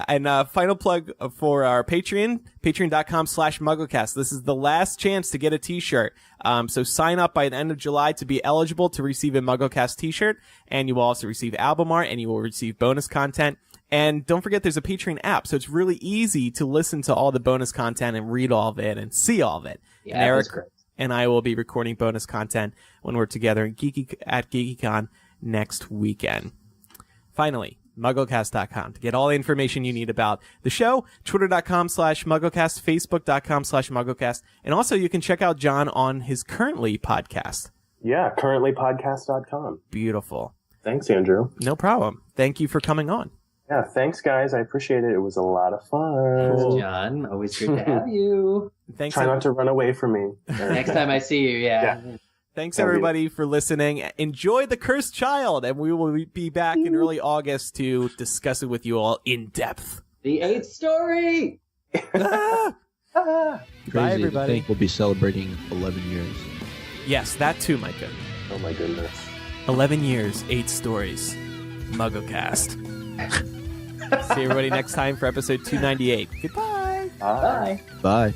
And final plug for our Patreon, patreon.com/MuggleCast. This is the last chance to get a t-shirt. So sign up by the end of July to be eligible to receive a MuggleCast t-shirt, and you will also receive album art, and you will receive bonus content. And don't forget there's a Patreon app, so it's really easy to listen to all the bonus content and read all of it and see all of it. Yeah, and Eric that's great. And I will be recording bonus content when we're together at GeekyCon next weekend. Finally, MuggleCast.com to get all the information you need about the show, Twitter.com/MuggleCast, Facebook.com/MuggleCast, and also you can check out John on his Currently podcast. Yeah, currentlypodcast.com. Beautiful. Thanks, Andrew. No problem. Thank you for coming on. Yeah, thanks, guys. I appreciate it. It was a lot of fun. Cool. John, always good to have you. Thanks. Try not to run away from me. Next time I see you, yeah. Thanks, everybody, for listening. Enjoy The Cursed Child, and we will be back in early August to discuss it with you all in depth. The 8th story! Bye, everybody. I think we'll be celebrating 11 years. Yes, that too, Micah. Oh, my goodness. 11 years, 8 stories. MuggleCast. See everybody next time for episode 298. Goodbye. Bye. Bye.